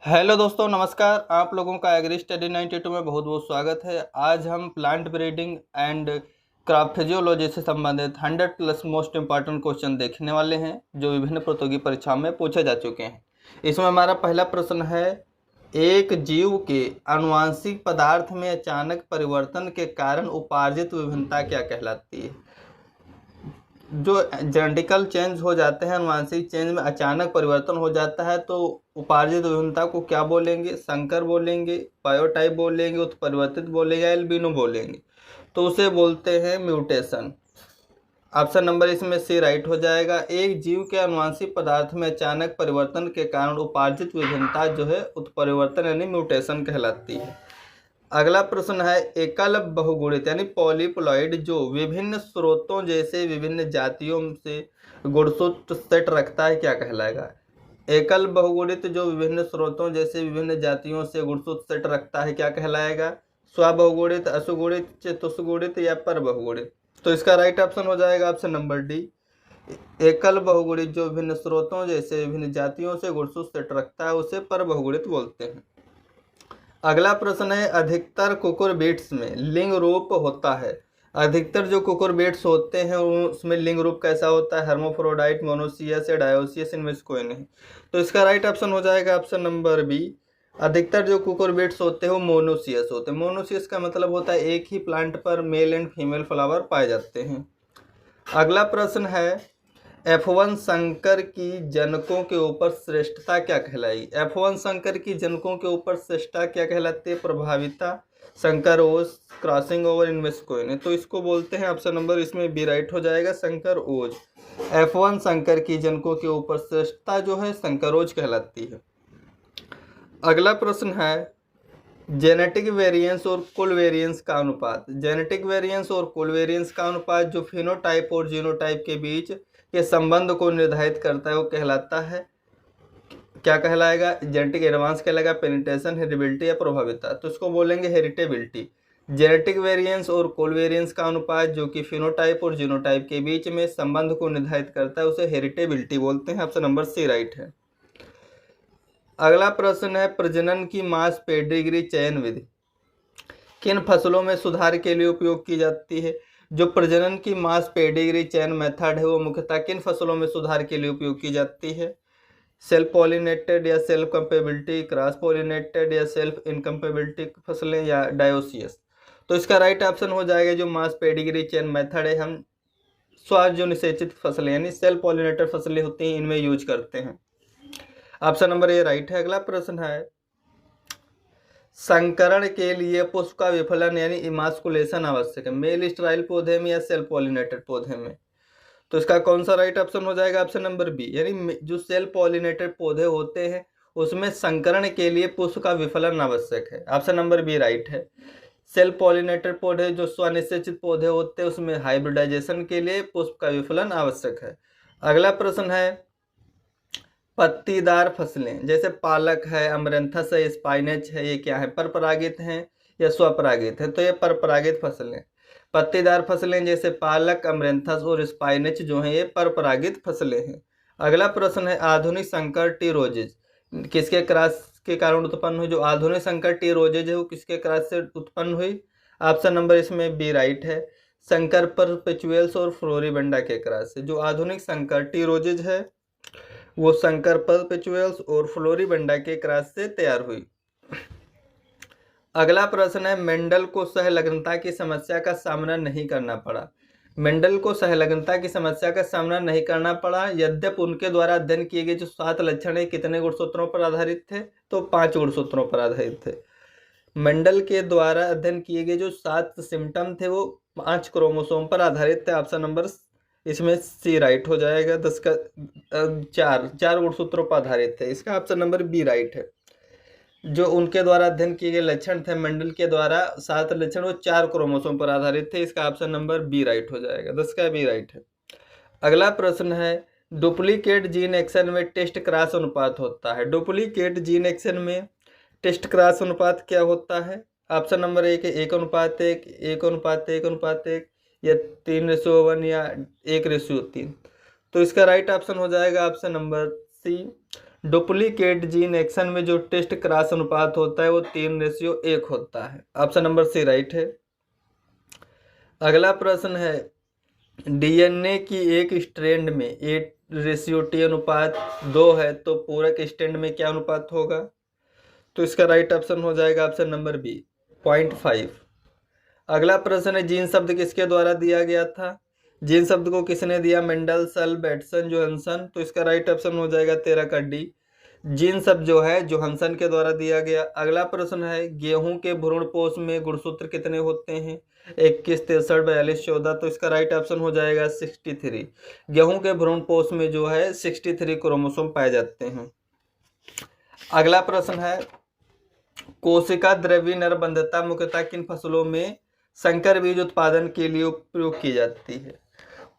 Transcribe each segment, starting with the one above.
Hello दोस्तों, नमस्कार। आप लोगों का एग्री स्टडी 92 में बहुत बहुत स्वागत है। आज हम plant breeding and crop physiology से संबंधित 100 प्लस मोस्ट इंपॉर्टेंट क्वेश्चन देखने वाले हैं जो विभिन्न प्रतियोगी परीक्षाओं में पूछे जा चुके हैं। इसमें हमारा पहला प्रश्न है, एक जीव के आनुवांशिक पदार्थ में अचानक परिवर्तन के कारण उपार्जित विभिन्नता क्या कहलाती है। जो जेनेटिकल चेंज हो जाते हैं, आनुवांशिक चेंज में अचानक परिवर्तन हो जाता है तो उपार्जित विभिन्नता को क्या बोलेंगे? संकर बोलेंगे, बायोटाइप बोलेंगे, उत्परिवर्तित बोलेंगे, एल्बिनो बोलेंगे। तो उसे बोलते हैं म्यूटेशन। ऑप्शन नंबर इसमें सी राइट हो जाएगा। एक जीव के आनुवांशिक पदार्थ में अचानक परिवर्तन के कारण उपार्जित विभिन्नता जो है उत्परिवर्तन यानी म्यूटेशन कहलाती है। अगला प्रश्न है, एकल बहुगुणित यानी पॉलीप्लॉइड जो विभिन्न स्रोतों जैसे विभिन्न जातियों से गुणसूत्र सेट रखता है क्या कहलाएगा? एकल बहुगुणित जो विभिन्न स्रोतों जैसे विभिन्न जातियों से गुणसूत्र सेट रखता है क्या कहलाएगा? स्वबहुगुणित, असुगुणित, चतुष्गुणित या परबहुगुणित। तो इसका राइट ऑप्शन हो जाएगा ऑप्शन नंबर डी। एकल बहुगुणित जो विभिन्न स्रोतों जैसे विभिन्न जातियों से गुणसूत्र सेट रखता है उसे परबहुगुणित बोलते हैं। अगला प्रश्न है, अधिकतर कुकुरबिट्स में लिंग रूप होता है। अधिकतर जो कुकुरबिट्स होते हैं उसमें लिंग रूप कैसा होता है? हर्माफ्रोडाइट, मोनोसियस या डायोसियस, इनमें से कोई नहीं। तो इसका राइट ऑप्शन हो जाएगा ऑप्शन नंबर बी। अधिकतर जो कुकुरबिट्स होते हैं वो मोनोसियस होते हैं। मोनोसियस का मतलब होता है एक ही प्लांट पर मेल एंड फीमेल फ्लावर पाए जाते हैं। अगला प्रश्न है, F1 संकर की जनकों के ऊपर श्रेष्ठता क्या कहलाई? F1 संकर की जनकों के ऊपर श्रेष्ठता क्या कहलाती है? प्रभाविता, संकर ओज, क्रॉसिंग ओवर, इनमें से कोई नहीं। तो इसको बोलते हैं ऑप्शन नंबर इसमें बी राइट हो जाएगा, संकर ओज। F1 संकर की जनकों के ऊपर श्रेष्ठता जो है संकर ओज कहलाती है। अगला प्रश्न है, जेनेटिक वेरिएंस और कुल वेरिएंस का अनुपात। जेनेटिक वेरिएंस और कुल वेरिएंस का अनुपात जो फिनोटाइप और जीनोटाइप के बीच के संबंध को निर्धारित करता है वो कहलाता है क्या कहलाएगा? जेनेटिक एडवांस कहलाएगा, पेनिट्रेशन, हेरिडिटी या प्रभाविता। तो इसको बोलेंगे हेरिटेबिलिटी। जेनेटिक वेरिएंस और कुल वेरिएंस का अनुपात जो कि फिनोटाइप और जीनोटाइप के बीच में संबंध को निर्धारित करता है उसे हेरिटेबिलिटी बोलते हैं। ऑप्शन नंबर सी राइट है। अगला प्रश्न है, प्रजनन की मास पेडिग्री चयन विधि किन फसलों में सुधार के लिए उपयोग की जाती है? जो प्रजनन की मास पेडिग्री चयन मेथड है वो मुख्यतः किन फसलों में सुधार के लिए उपयोग की जाती है? सेल्फ पॉलिनेटेड या सेल्फ कंपेबिलिटी, क्रॉस पॉलिनेटेड या सेल्फ इनकम्पेबिलिटी फसलें या डायोसियस। तो इसका राइट ऑप्शन हो जाएगा जो मास पेडिग्री चेन मेथड है हम स्व जो निषेचित फसलें यानी सेल्फ पॉलिनेटेड फसलें होती हैं इनमें यूज करते हैं। ऑप्शन नंबर ए राइट है। अगला प्रश्न है, संकरण के लिए पुष्प का विफलन यानी इमास्कुलेशन आवश्यक है। मेल स्टेराइल पौधे में या सेल्फ पॉलिनेटेड पौधे में। तो इसका कौन सा राइट ऑप्शन हो जाएगा? Option number B. यानी जो सेल्फ पॉलिनेटेड पौधे होते हैं उसमें संकरण के लिए पुष्प का विफलन आवश्यक है। ऑप्शन नंबर बी राइट है। सेल्फ पॉलिनेटेड पौधे जो स्वनिषेचित पौधे होते हैं उसमें हाइब्रिडाइजेशन के लिए पुष्प का विफलन आवश्यक है। अगला प्रश्न है, पत्तीदार फसलें जैसे पालक है, अमरंथस है, स्पाइनच है, ये क्या है? परपरागित हैं या स्वपरागित है? तो ये परपरागित फसलें। पत्तीदार फसलें जैसे पालक, अमरंथस और स्पाइनच जो हैं ये परपरागित फसलें हैं। अगला प्रश्न है, आधुनिक संकर टी रोजेज किसके क्रॉस के कारण उत्पन्न हुई? जो आधुनिक संकर टी रोजेज है वो किसके क्रॉस से उत्पन्न हुई? ऑप्शन नंबर इसमें बी राइट है, संकर परपेचुअल्स और फ्लोरीबेंडा के क्रॉस से। जो आधुनिक संकर टी रोजेज है वो संकर परपेचुअल्स और फ्लोरीबेंडा के क्रॉस से तैयार हुई। अगला प्रश्न है, मेंडल को सहलग्नता की समस्या का सामना नहीं करना पड़ा। मेंडल को सहलग्नता की समस्या का सामना नहीं करना पड़ा यद्यपि उनके द्वारा अध्ययन किए गए जो 7 लक्षण है कितने गुणसूत्रों पर आधारित थे? तो 5 गुणसूत्रों पर आधारित थे। मेंडल के द्वारा अध्ययन किए गए जो 7 सिम्टम थे वो 5 क्रोमोसोम पर आधारित थे। ऑप्शन नंबर इसमें सी राइट हो जाएगा। 10 का 4 गुणसूत्रों पर आधारित थे। इसका ऑप्शन नंबर बी राइट है। जो उनके द्वारा अध्ययन किए गए लक्षण थे मेंडल के द्वारा 7 लक्षण वो 4 क्रोमोसोम पर आधारित थे। इसका ऑप्शन नंबर बी राइट हो जाएगा। 10 का बी राइट है। अगला प्रश्न है, डुप्लीकेट जीन एक्शन में टेस्ट क्रॉस अनुपात होता है। डुप्लीकेट जीन एक्शन में टेस्ट क्रॉस अनुपात क्या होता है? ऑप्शन नंबर 1 है 1:1, 1:1, या 3:1 या 1:3। तो इसका राइट ऑप्शन हो जाएगा option number C, duplicate gene action में जो टेस्ट क्रॉस अनुपात होता है वो 3:1 होता है। ऑप्शन नंबर सी राइट है। अगला प्रश्न है डीएनए की एक स्ट्रैंड में 8:T अनुपात 2 है तो पूरक स्ट्रैंड में क्या अनुपात होगा? तो इसका राइट ऑप्शन हो जाएगा ऑप्शन नंबर बी 0.5। अगला प्रश्न है जीन शब्द किसके द्वारा दिया गया था? जीन शब्द को किसने दिया? मेंडल, सल, बैटसन, जोहानसन। तो इसका राइट ऑप्शन हो जाएगा 13 का डी। जीन शब्द जो है जोहानसन के द्वारा दिया गया। अगला प्रश्न है गेहूं के भ्रूणपोष में गुणसूत्र कितने होते हैं? 21, 63, 42, 14। तो इसका राइट ऑप्शन हो जाएगा 63। गेहूं के भ्रूणपोष में जो है 63 क्रोमोसोम पाए जाते हैं। अगला प्रश्न है कोशिका द्रव्य नरबंधता मुख्यतः किन फसलों में संकर बीज उत्पादन के लिए उपयोग की जाती है?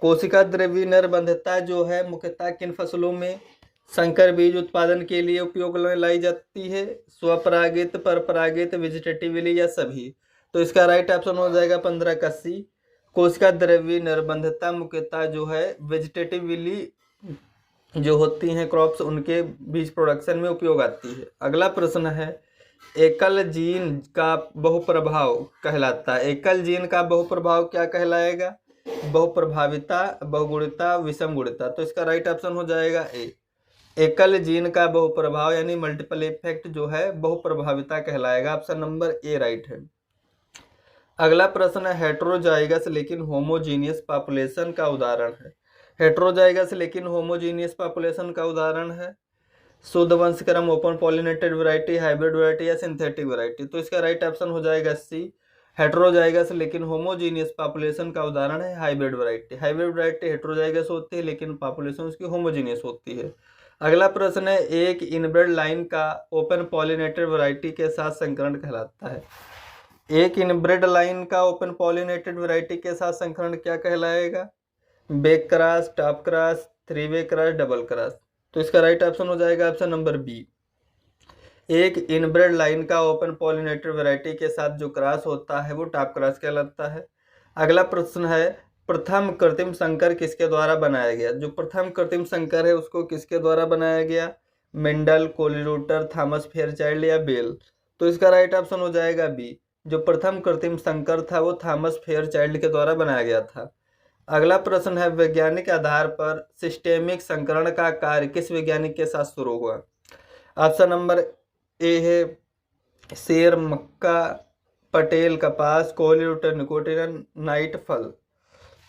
कोशिका द्रव्य नरबंधता जो है मुख्यतः किन फसलों में संकर बीज उत्पादन के लिए उपयोग में लाई जाती है? स्वपरागित, परपरागित, वेजिटेटिवली या सभी? तो इसका राइट ऑप्शन हो जाएगा 15 का सी। कोशिका द्रव्य नरबंधता मुख्यतः जो है वेजिटेटिवली जो होती हैं क्रॉप्स उनके बीज प्रोडक्शन में उपयोग आती है। अगला प्रश्न है एकल जीन का बहुप्रभाव कहलाता है। एकल जीन का बहुप्रभाव क्या कहलाएगा? बहुप्रभाविता, बहुगुणिता, विषम गुणिता। तो इसका राइट ऑप्शन हो जाएगा ए। एकल जीन का बहुप्रभाव यानी मल्टीपल इफेक्ट जो है बहुप्रभाविता कहलाएगा। ऑप्शन नंबर ए राइट है। अगला प्रश्न है हेट्रोजाइगस लेकिन होमोजीनियस पॉपुलेशन का उदाहरण है। हेट्रोजाइगस लेकिन होमोजीनियस पॉपुलेशन का उदाहरण है शुद्ध वंशक्रम, open pollinated variety, hybrid variety या सिंथेटिक वैरायटी। तो इसका राइट ऑप्शन हो जाएगा सी। हेट्रोजाइगस लेकिन होमोजीनियस पॉपुलेशन का उदाहरण है hybrid variety. Hybrid variety heterozygous होती है लेकिन पॉपुलेशन उसकी होमोजीनियस होती है। अगला प्रश्न है एक इनब्रेड लाइन का ओपन पॉलिनेटेड वैरायटी के साथ संकरण कहलाता है। एक इनब्रेड लाइन का ओपन पॉलिनेटेड वैरायटी के साथ संकरण क्या कहलाएगा? बैक क्रॉस, टॉप क्रॉस, 3-वे क्रॉस, डबल क्रॉस। तो इसका राइट ऑप्शन हो जाएगा ऑप्शन नंबर बी। एक इनब्रेड लाइन का ओपन पॉलिनेटेड वैरायटी के साथ जो क्रॉस होता है वो टॉप क्रॉस कहलाता है। अगला प्रश्न है प्रथम कृत्रिम संकर किसके द्वारा बनाया गया? जो प्रथम कृत्रिम संकर है उसको किसके द्वारा बनाया गया? मेंडल, कोलिरूटर, थॉमस फेयरचाइल्ड या बेल। तो इसका राइट ऑप्शन हो जाएगा बी। जो प्रथम कृत्रिम संकर था वो थॉमस फेयरचाइल्ड के द्वारा बनाया गया था। अगला प्रश्न है वैज्ञानिक आधार पर सिस्टेमिक संकरण का कार्य किस वैज्ञानिक के साथ शुरू हुआ? ऑप्शन नंबर ए है शेर, मक्का, पटेल कपास, कोलिरूटर निकोटिया, नाइट फल।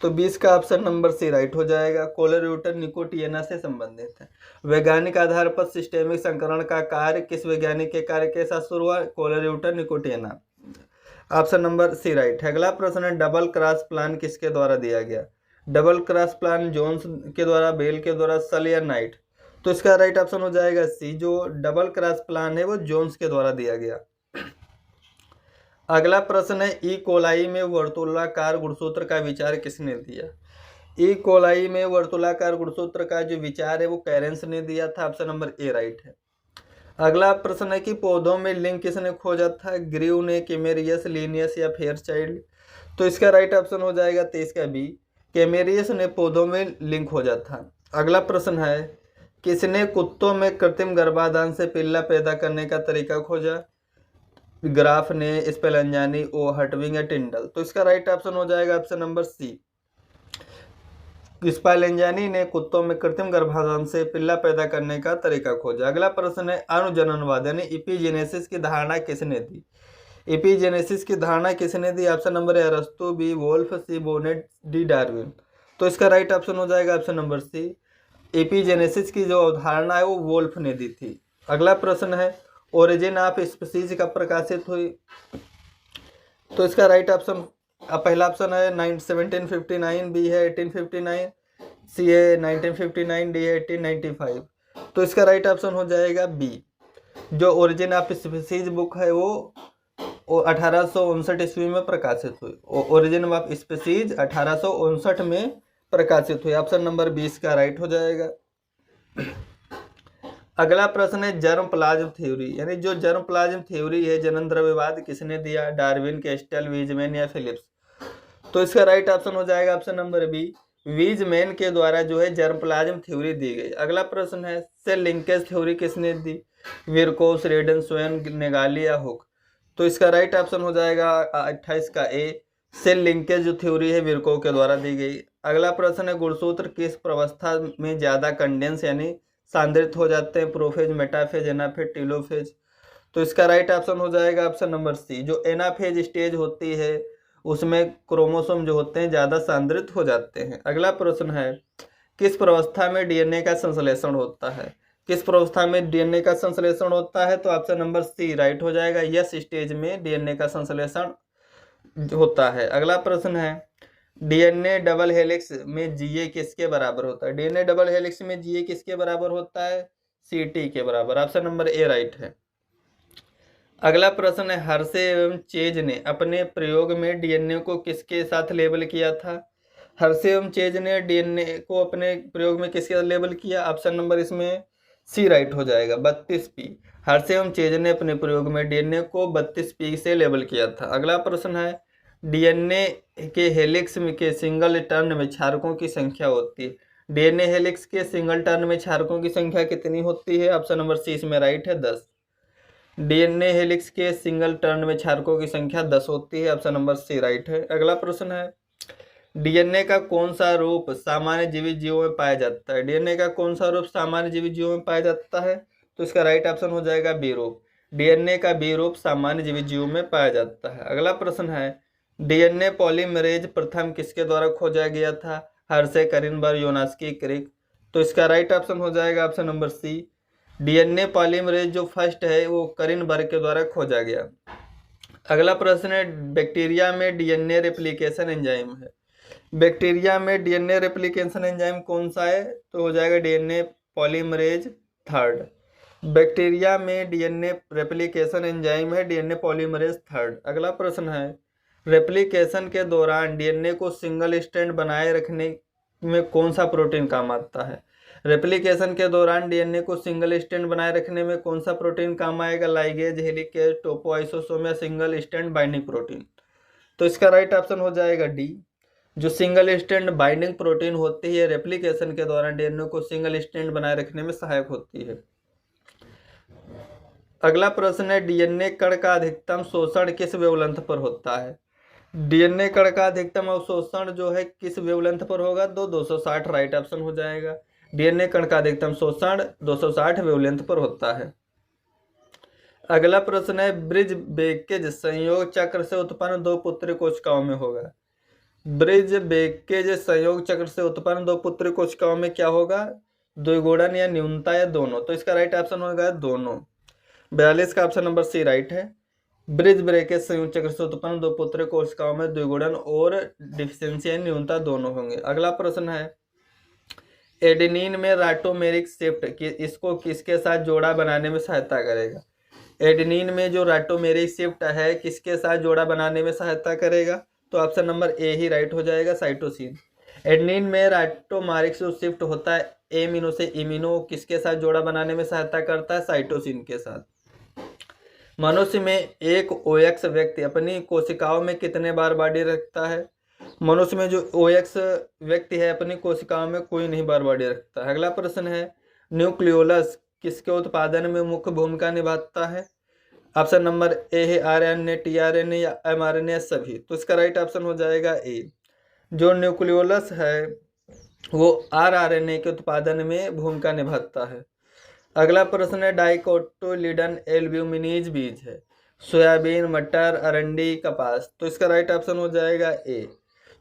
तो 20 का ऑप्शन नंबर सी राइट हो जाएगा। कोलिरूटर निकोटियाना से संबंधित है। वैज्ञानिक आधार पर सिस्टेमिक संकरण का कार्य किस वैज्ञानिक के कार्य के साथ शुरू हुआ? Koelreuter Nicotiana. Option number C right है। अगला प्रश्न है डबल क्रॉस प्लान किसके द्वारा दिया गया? डबल क्रॉस प्लान जोन्स के द्वारा, बेल के द्वारा, सल या नाइट। तो इसका राइट ऑप्शन हो जाएगा सी। जो डबल क्रॉस प्लान है वो जोन्स के द्वारा दिया गया। अगला प्रश्न है ई कोलाई में वर्तुलाकार गुणसूत्र का विचार किसने दिया? ई कोलाई में वर्तुलाकार गुणसूत्र का जो विचार है वो कैरेंस ने दिया था। ऑप्शन नंबर ए राइट है। अगला प्रश्न है कि पौधों में लिंग किसने खोजा था? ग्रीव ने, केमेरियस, लिनियस या फेयरचाइल्ड। तो इसका राइट ऑप्शन हो जाएगा 23 का बी। केमेरियस ने पौधों में लिंग खोजा था। अगला प्रश्न है किसने कुत्तों में कृत्रिम गर्भाधान से पिल्ला पैदा करने का तरीका खोजा? ग्राफ ने, स्पेलंजानी, ओ हटविंग या टिंडल। तो इसका राइट ऑप्शन हो जाएगा ऑप्शन नंबर सी। स्पेलंजानी ने कुत्तों में कृत्रिम गर्भाधान से पिल्ला पैदा करने का तरीका खोजा। अगला प्रश्न है अनुजननवाद यानी इपीजेनेसिस की धारणा किसने दी? इपीजेनेसिस की धारणा किसने दी? ऑप्शन नंबर ए अरस्तु, बी वोल्फ, सी बोनेट, डी डार्विन। तो इसका राइट ऑप्शन हो जाएगा ऑप्शन नंबर सी। इपीजेनेसिस की जो अवधारणा है वो वोल्फ ने दी थी। अगला प्रश्न है ओरिजिन ऑफ स्पीसीज कब प्रकाशित हुई? तो इसका राइट ऑप्शन पहला ऑप्शन है 1759, बी है 1859, सी है 1959, डी है 1895। तो इसका राइट ऑप्शन हो जाएगा बी। जो ओरिजिन ऑफ स्पीसीज बुक है वो 1859 ईस्वी में प्रकाशित हुई। ओरिजिन ऑफ स्पीसीज 1859 में प्रकाशित हुई। ऑप्शन नंबर 20 का राइट हो जाएगा। अगला प्रश्न है जर्म प्लाज्म थ्योरी यानी जो जर्म प्लाज्म थ्योरी है जनन द्रव्यवाद किसने दिया? डार्विन, केस्टल, वीजमैन या फिलिप्स। तो इसका राइट ऑप्शन हो जाएगा ऑप्शन नंबर बी। वीजमैन के द्वारा जो है जर्मप्लाज्म थ्योरी दी गई। अगला प्रश्न है सेल लिंकेज थ्योरी किसने दी? विरकोस, रेडन, सोयन, नेगाली या हुक? तो इसका राइट ऑप्शन हो जाएगा 28 का ए, सेल लिंकेज जो थ्योरी है विरको के द्वारा दी गई। अगला प्रश्न है गुणसूत्र किस प्रवस्था में ज्यादा कंडेंस यानी सांद्रित हो जाते हैं? Prophase, metaphase, anaphase, telophase? तो इसका राइट ऑप्शन हो जाएगा ऑप्शन नंबर सी। जो एनाफेज स्टेज होती है उसमें क्रोमोसोम जो होते हैं ज्यादा सांद्रित हो जाते हैं। अगला प्रश्न है किस प्रवस्था में डीएनए का संश्लेषण होता है? किस प्रवस्था में डीएनए का संश्लेषण होता है? तो ऑप्शन नंबर सी राइट हो जाएगा, यस स्टेज में डीएनए का संश्लेषण होता है। अगला प्रश्न है डीएनए डबल हेलिक्स में जीए किसके बराबर होता है? डीएनए डबल हेलिक्स में जीए किसके बराबर होता है? सीटी के बराबर। ऑप्शन नंबर ए राइट है। अगला प्रश्न है हर्शे एवं चेज ने अपने प्रयोग में डीएनए को किसके साथ लेबल किया था? हर्शे एवं चेज ने डीएनए को अपने प्रयोग में किसके साथ लेबल किया? ऑप्शन नंबर इसमें सी राइट हो जाएगा, 32P। हर्शे एवं चेज ने अपने प्रयोग में डीएनए को 32P से लेबल किया था। अगला प्रश्न है डीएनए के हेलिक्स के सिंगल टर्न में क्षारकों की संख्या होती है। डीएनए हेलिक्स के सिंगल टर्न में क्षारकों की संख्या कितनी होती है? ऑप्शन नंबर सी इसमें राइट है, 10। डीएनए हेलिक्स के सिंगल टर्न में क्षारकों की संख्या 10 होती है। ऑप्शन नंबर सी राइट है। अगला प्रश्न है डीएनए का कौन सा रूप सामान्य जीवित जीवों में पाया जाता है? डीएनए का कौन सा रूप सामान्य जीवित जीवों में पाया जाता है? तो इसका राइट ऑप्शन हो जाएगा बी रूप। डीएनए का बी रूप सामान्य जीवित जीवों में पाया जाता है। अगला प्रश्न है डीएनए पॉलीमरेज प्रथम किसके द्वारा खोजा गया था? हर्शे, करिनबर्ग, योनास्की, क्रिक? तो इसका राइट ऑप्शन हो जाएगा option number C. DNA polymerase जो फर्स्ट है वो करिनबर्ग के द्वारा खोजा गया। अगला प्रश्न है बैक्टीरिया में डीएनए रेप्लिकेशन एंजाइम है। बैक्टीरिया में डीएनए रेप्लिकेशन एंजाइम कौन सा है? तो हो जाएगा डीएनए पॉलीमरेज थर्ड। बैक्टीरिया में डीएनए रेप्लिकेशन एंजाइम है डीएनए पॉलीमरेज थर्ड। अगला प्रश्न है रेप्लिकेशन के दौरान डीएनए को सिंगल स्ट्रैंड बनाए रखने में कौन सा प्रोटीन काम आता है? रेप्लिकेशन के दौरान डीएनए को सिंगल स्ट्रैंड बनाए रखने में कौन सा प्रोटीन काम आएगा? लाइगेज, हेलिकेज, टोपोआइसोसोम या सिंगल स्ट्रैंड बाइंडिंग प्रोटीन? तो इसका राइट ऑप्शन हो जाएगा डी। जो सिंगल स्ट्रैंड बाइंडिंग प्रोटीन होती है रेप्लिकेशन के दौरान डीएनए को सिंगल स्ट्रैंड बनाए रखने में सहायक होती है। अगला प्रश्न है डीएनए कण का अधिकतम शोषण किस वेवलेंथ पर होता है? डीएनए कण का अधिकतम अवशोषण जो है किस वेवलेंथ पर होगा? 260 राइट ऑप्शन हो जाएगा। डीएनए कण का अधिकतम शोषण 260 वेवलेंथ पर होता है। अगला प्रश्न है ब्रिज बेकेज संयोग चक्र से उत्पन्न दो पुत्री कोशिकाओं में होगा। ब्रिज बेकेज संयोग चक्र से उत्पन्न दो पुत्री कोशिकाओं में क्या होगा? द्विगुणन या न्यूनता या दोनों? तो इसका राइट ऑप्शन होगा दोनों। 42 का ऑप्शन नंबर सी राइट है। ब्रिज ब्रेकेज संयुक्त चक्र से उत्पन्न दो पुत्री कोशिकाओं में द्विगुणन और डिफिशियंसी या न्यूनता दोनों होंगे। अगला प्रश्न है एडेनिन में राइटोमेरिक शिफ्ट इसको किसके साथ जोड़ा बनाने में सहायता करेगा? एडेनिन में जो राइटोमेरिक शिफ्ट है किसके साथ जोड़ा बनाने में सहायता करेगा? तो ऑप्शन नंबर ए ही राइट हो जाएगा, साइटोसिन। एडेनिन में राइटोमेरिक जो शिफ्ट होता है एमिनो से इमिनो किसके साथ जोड़ा बनाने में सहायता करता है? साइटोसिन के साथ। मनुष्य में एक ओएक्स व्यक्ति अपनी कोशिकाओं में कितने बार बॉडी रखता है? मनुष्य में जो ओएक्स व्यक्ति है अपनी कोशिकाओं में कोई नहीं बार बॉडी रखता है। अगला प्रश्न है न्यूक्लियोलस किसके उत्पादन में मुख्य भूमिका निभाता है? ऑप्शन नंबर ए है आरएनए, टीआरएनए या एमआरएनए सभी? तो इसका राइट ऑप्शन हो जाएगा ए। जो न्यूक्लियोलस है वो आरआरएनए के उत्पादन में भूमिका निभाता है। अगला प्रश्न है डाइकोटिलिडन एल्ब्यूमिनेज बीज है। सोयाबीन, मटर, अरंडी, कपास? तो इसका राइट ऑप्शन हो जाएगा ए।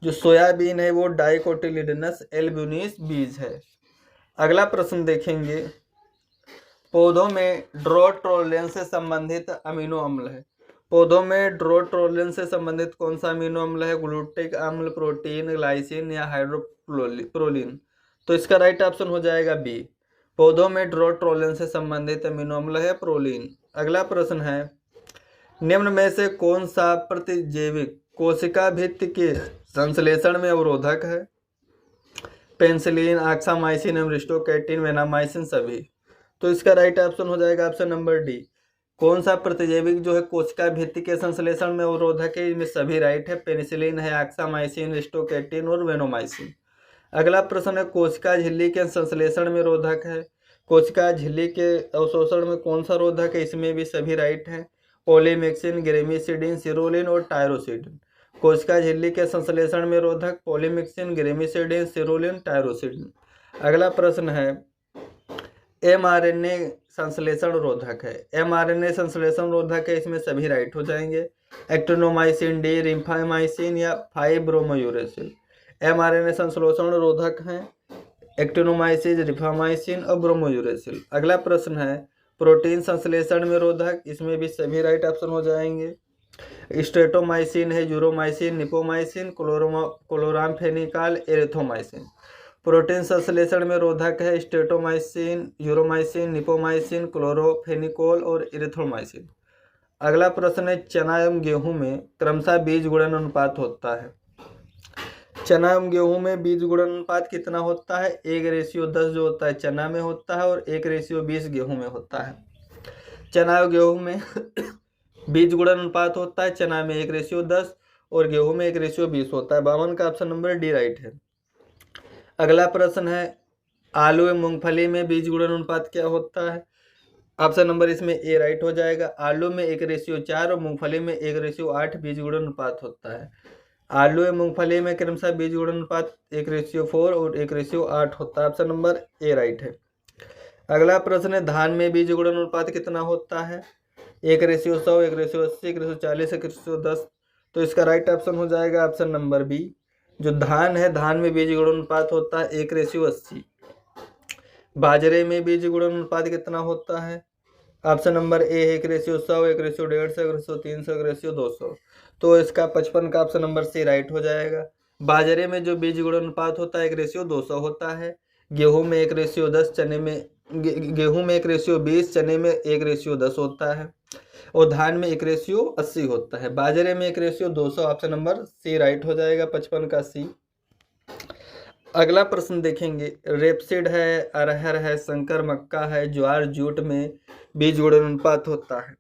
जो सोयाबीन है वो डाइकोटिलिडनस एल्ब्यूमिनेज बीज है। अगला प्रश्न देखेंगे पौधों में ड्रॉट टॉलरेंस से संबंधित अमीनो अम्ल है। पौधों में ड्रॉट टॉलरेंस से संबंधित कौन सा अमीनो अम्ल है? ग्लूटिक अम्ल, प्रोटीन, ग्लाइसिन या हाइड्रोप्रोलिन? तो इसका राइट ऑप्शन हो जाएगा बी। पौधों में ड्रॉट टॉलरेंस से संबंधित अमीनो अम्ल है प्रोलीन। अगला प्रश्न है निम्न में से कौन सा प्रतिजैविक कोशिका भित्ति के संश्लेषण में अवरोधक है? पेनिसिलिन, ऑक्सामाइसिन, एरिस्टोकेटिन, वेनामाइसिन सभी? तो इसका राइट ऑप्शन हो जाएगा ऑप्शन नंबर डी। कौन सा प्रतिजैविक जो है कोशिका भित्ति के संश्लेषण में अवरोधक है? इनमें सभी राइट है। पेनिसिलिन है, ऑक्सामाइसिन, एरिस्टोकेटिन और वेनामाइसिन। अगला प्रश्न है कोशिका झिल्ली के संश्लेषण में रोधक है। कोशिका झिल्ली के अवशोषण में कौन सा रोधक है? इसमें भी सभी राइट है। पॉलीमिक्सिन, ग्रेमिसिडिन, सिरोलिन और टायरोसिडिन। कोशिका झिल्ली के संश्लेषण में रोधक पॉलीमिक्सिन, ग्रेमिसिडिन, सिरोलिन, टायरोसिडिन। अगला प्रश्न है mRNA संश्लेषण रोधक है। mRNA संश्लेषण रोधक है, इसमें सभी राइट हो जाएंगे। एक्टिनोमाइसिन डी, रिफामाइसिन या 5-ब्रोमोयूरेसिल। mRNA संश्लेषण रोधक हैं एक्टिनोमाइसिन, रिफामाइसिन और ब्रोमोयूरेसिल। अगला प्रश्न है प्रोटीन संश्लेषण में रोधक, इसमें भी सभी राइट ऑप्शन हो जाएंगे। स्ट्रेटोमाइसिन है, यूरोमाइसिन, निपोमाइसिन, क्लोरामफेनिकाल, एरिथ्रोमाइसिन। प्रोटीन संश्लेषण में रोधक है स्ट्रेटोमाइसिन, यूरोमाइसिन, निपोमाइसिन, क्लोरोफेनिकोल और एरिथ्रोमाइसिन। अगला प्रश्न है चना एवं गेहूं में क्रमशः बीज गुणन अनुपात होता है। चना एवं गेहूं में बीज गुणन अनुपात कितना होता है? 1:10 जो होता है चना में होता है और 1:20 गेहूं में होता है। चना एवं गेहूं में बीज गुणन अनुपात होता है, चना में 1:10 और गेहूं में 1:20 होता है। 52 का ऑप्शन नंबर डी राइट है। अगला प्रश्न है आलू एवं मूंगफली में बीज गुणन अनुपात क्या होता है? ऑप्शन नंबर इसमें ए राइट हो जाएगा। आलू में 1:4 और मूंगफली में 1:8 बीज गुणन अनुपात होता है। आलू एवं मूंगफली में क्रमशः बीज गुणन अनुपात 1:4 और 1:8 होता है। ऑप्शन नंबर ए राइट है। अगला प्रश्न है धान में बीज गुणन अनुपात कितना होता है? 1:100, 1:80, 1:40, 1:10। तो इसका राइट ऑप्शन हो जाएगा ऑप्शन नंबर बी। जो धान है, धान में बीज गुणन अनुपात होता है 1:80। बाजरे में बीज गुणन अनुपात कितना होता है? ऑप्शन नंबर ए है 1:100, 1:150, 1:300, 1:200। तो इसका 55 का ऑप्शन नंबर सी राइट हो जाएगा। बाजरे में जो बीज गुणन अनुपात होता है 1:200 होता है। गेहूं में 1:10, चने में गेहूं में 1:20, चने में 1:10 होता है और धान में 1:80 होता है। बाजरे में 1:200, ऑप्शन नंबर सी राइट हो जाएगा, 55 का सी। अगला प्रश्न देखेंगे रेपसीड है, अरहर है, संकर मक्का है, ज्वार जूट में बीज गुणन अनुपात होता है।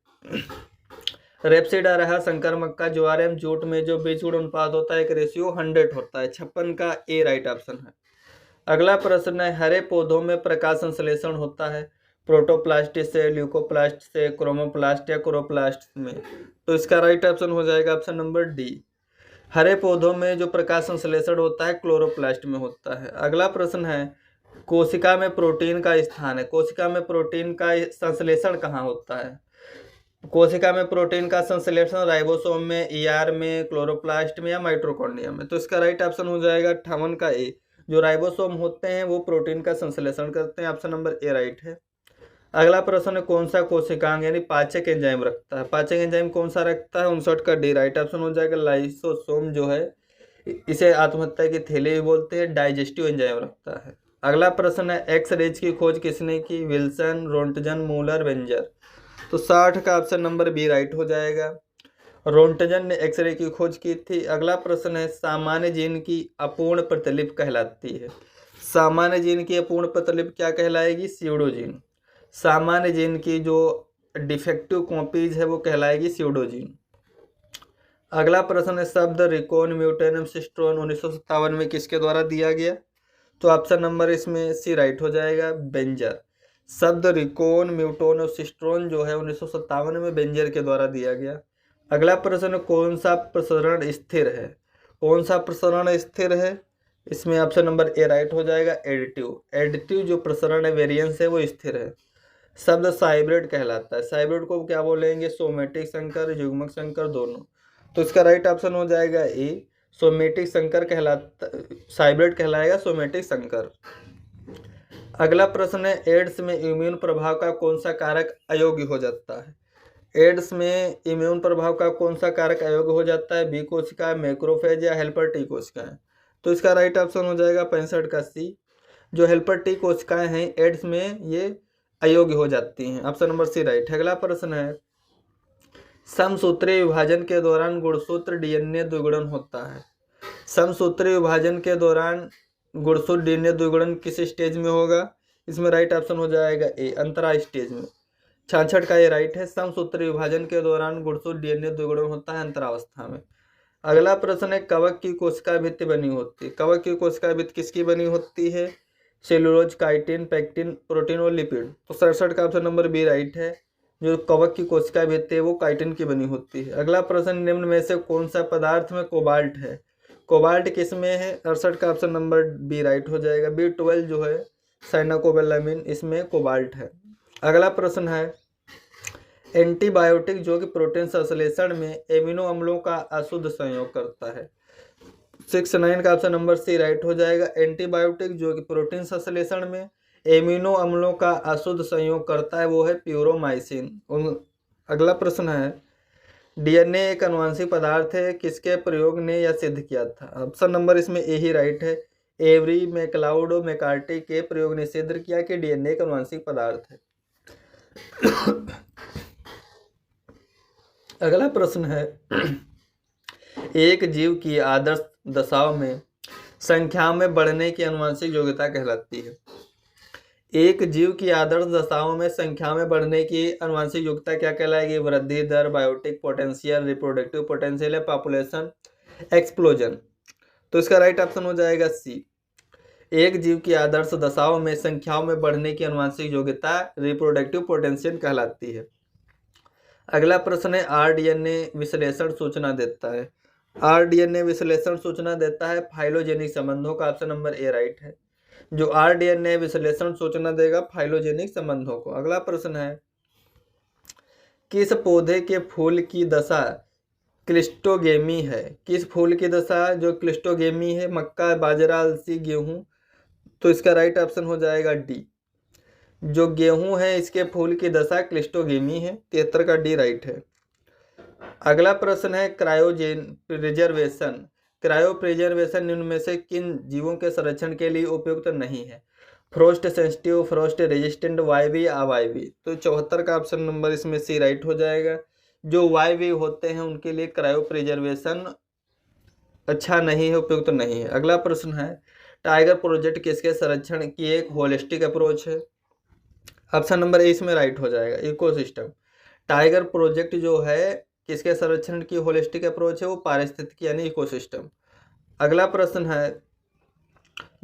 रेपसीड, अरहर, संकर मक्का, ज्वार एवं जूट में जो बीज गुणन अनुपात होता है 1:100 होता है। 56 का ए राइट ऑप्शन है। अगला प्रश्न है हरे पौधों में प्रकाश संश्लेषण होता है प्रोटोप्लास्ट से, ल्यूकोप्लास्ट से, क्रोमोप्लास्ट या क्लोरोप्लास्ट में। तो इसका राइट ऑप्शन हो जाएगा ऑप्शन नंबर डी। हरे पौधों में जो प्रकाश संश्लेषण होता है क्लोरोप्लास्ट में होता है। अगला प्रश्न है कोशिका में प्रोटीन का स्थान है। कोशिका में प्रोटीन का संश्लेषण कहाँ होता है? कोशिका में प्रोटीन का संश्लेषण राइबोसोम में, ईआर में, क्लोरोप्लास्ट में या माइटोकॉन्ड्रिया में। तो इसका राइट ऑप्शन हो जाएगा 58 का ए। जो राइबोसोम होते हैं वो प्रोटीन का संश्लेषण करते हैं। ऑप्शन नंबर ए राइट है। अगला प्रश्न है कौन सा कोशिकांग यानी पाचक एंजाइम रखता है? पाचक एंजाइम कौन सा रखता है? 59 का डी राइट ऑप्शन हो जाएगा। लाइसोसोम जो है इसे आत्महत्या की थैली भी बोलते हैं, डाइजेस्टिव एंजाइम रखता है। अगला प्रश्न है एक्स रेज की खोज किसने की? विल्सन, रोंटजन, मूलर, वेंजर। तो 60 का ऑप्शन नंबर बी राइट हो जाएगा। रोंटजन ने एक्सरे की खोज की थी। अगला प्रश्न है सामान्य जीन की अपूर्ण प्रतिलिपि कहलाती है। सामान्य जीन की अपूर्ण प्रतिलिपि क्या कहलाएगी? स्यूडोजीन। सामान्य जीन की जो डिफेक्टिव कॉपीज है वो कहलाएगी स्यूडोजीन। अगला प्रश्न है शब्द रिकोन म्यूटेनम सिस्ट्रोन 1957 में किसके द्वारा दिया गया? तो ऑप्शन नंबर इसमें सी राइट हो जाएगा, बेंजर। शब्द रिकोन म्यूटोन और सिस्ट्रोन जो है 1957 में बेंजर के द्वारा दिया गया। अगला प्रश्न कौन सा प्रसरण स्थिर है? कौन सा प्रसरण स्थिर है? इसमें ऑप्शन नंबर ए राइट हो जाएगा, एडिटिव। एडिटिव जो प्रसरण है वेरिएंस है वो स्थिर है। शब्द साइब्रिड कहलाता है। साइब्रिड को क्या बोलेंगे? सोमेटिक संकर, युग्मक संकर, दोनों। तो इसका राइट ऑप्शन हो जाएगा ए, सोमेटिक संकर कहलाता, साइब्रिड कहलाएगा सोमेटिक संकर। अगला प्रश्न है एड्स में इम्यून प्रभाव का कौन सा कारक अयोग्य हो जाता है? एड्स में इम्यून प्रभाव का कौन सा कारक अयोग्य हो जाता है? बी कोशिका, मैक्रोफेज या हेल्पर टी कोशिकाएं। तो इसका राइट ऑप्शन हो जाएगा 65 का सी। जो हेल्पर टी कोशिकाएं हैं एड्स में ये अयोग्य हो जाती हैं। ऑप्शन नंबर सी राइट है। अगला प्रश्न है समसूत्रीय विभाजन के दौरान गुणसूत्र डीएनए द्विगुणन होता है। समसूत्रीय विभाजन के दौरान गुणसूत्र डीएनए द्विगुणन किस स्टेज में होगा? इसमें राइट ऑप्शन हो जाएगा ए, अंतरा स्टेज में। 66 का ये राइट है। समसूत्रीय विभाजन के दौरान गुणसूत्र डीएनए द्विगुणन होता है अंतरावस्था में। अगला प्रश्न है कवक की कोशिका भित्ति बनी होती है। कवक की कोशिका भित्ति किसकी बनी होती है? सेलुलोज, काइटिन, पेक्टिन, प्रोटीन और लिपिड। तो 67 का ऑप्शन नंबर बी राइट है। जो कवक की कोशिका भित्ति है वो काइटिन की बनी होती है। अगला प्रश्न, निम्न में से कौन सा पदार्थ में कोबाल्ट है? कोबाल्ट किस में है? 68 का ऑप्शन नंबर बी राइट हो जाएगा। B12 जो है साइनाकोबैलामिन, इसमें कोबाल्ट है। अगला प्रश्न है एंटीबायोटिक जो कि प्रोटीन संश्लेषण में एमिनो अम्लों का अशुद्ध संयोग करता है। 69 का ऑप्शन नंबर सी राइट हो जाएगा। एंटीबायोटिक जो कि प्रोटीन संश्लेषण में एमिनो अम्लों का अशुद्ध संयोग करता है वो है प्यूरोमाइसिन। अगला प्रश्न है डीएनए एक आनुवंशिक पदार्थ है, किसके प्रयोग ने यह सिद्ध किया था? ऑप्शन नंबर इसमें ए ही राइट है। एवरी, मैक्लाउड और मैकार्टी के प्रयोग ने सिद्ध किया कि डीएनए एक आनुवंशिक पदार्थ है। अगला प्रश्न है एक जीव की आदर्श दशाओं में संख्या में बढ़ने की आनुवंशिक योग्यता कहलाती है। एक जीव की आदर्श दशाओं में संख्या में बढ़ने की आनुवंशिक योग्यता क्या कहलाएगी? वृद्धि दर, बायोटिक पोटेंशियल, रिप्रोडक्टिव पोटेंशियल या पॉपुलेशन एक्सप्लोजन। तो इसका राइट ऑप्शन हो जाएगा सी। एक जीव की आदर्श दशाओं में संख्याओं में बढ़ने की आनुवंशिक योग्यता रिप्रोडक्टिव पोटेंशियल कहलाती है। अगला प्रश्न है आरडीएनए विश्लेषण सूचना देता है। आरडीएनए विश्लेषण सूचना देता है फाइलोजेनिक संबंधों का। ऑप्शन नंबर ए राइट है। जो आरडीएनए विश्लेषण सूचना देगा फाइलोजेनिक संबंधों को। अगला प्रश्न है किस पौधे के फूल की दशा क्लिस्टोगेमी है? किस फूल की दशा जो क्लिस्टोगेमी है? मक्का, बाजरा, अलसी, गेहूं। तो इसका राइट ऑप्शन हो जाएगा डी। जो गेहूं है इसके फूल की दशा क्लिस्टोगेमी है। 73 का डी राइट है। अगला प्रश्न है क्रायोजेन प्रिजर्वेशन। क्रायो प्रिजर्वेशन निम्न में से किन जीवों के संरक्षण के लिए उपयुक्त नहीं है? फ्रोस्ट सेंसिटिव, फ्रोस्ट रेजिस्टेंट, वायवी, अवायवी। तो 74 का ऑप्शन नंबर इसमें सी राइट हो जाएगा। जो वायवी होते हैं उनके लिए क्रायो प्रिजर्वेशन अच्छा नहीं है, उपयुक्त नहीं है। अगला प्रश्न है टाइगर प्रोजेक्ट किसके संरक्षण की एक होलिस्टिक अप्रोच है? ऑप्शन नंबर ए इसमें राइट हो जाएगा। इकोसिस्टम। टाइगर प्रोजेक्ट जो है किसके संरक्षण की होलिस्टिक अप्रोच है? वो पारिस्थितिकी यानी इकोसिस्टम। अगला प्रश्न है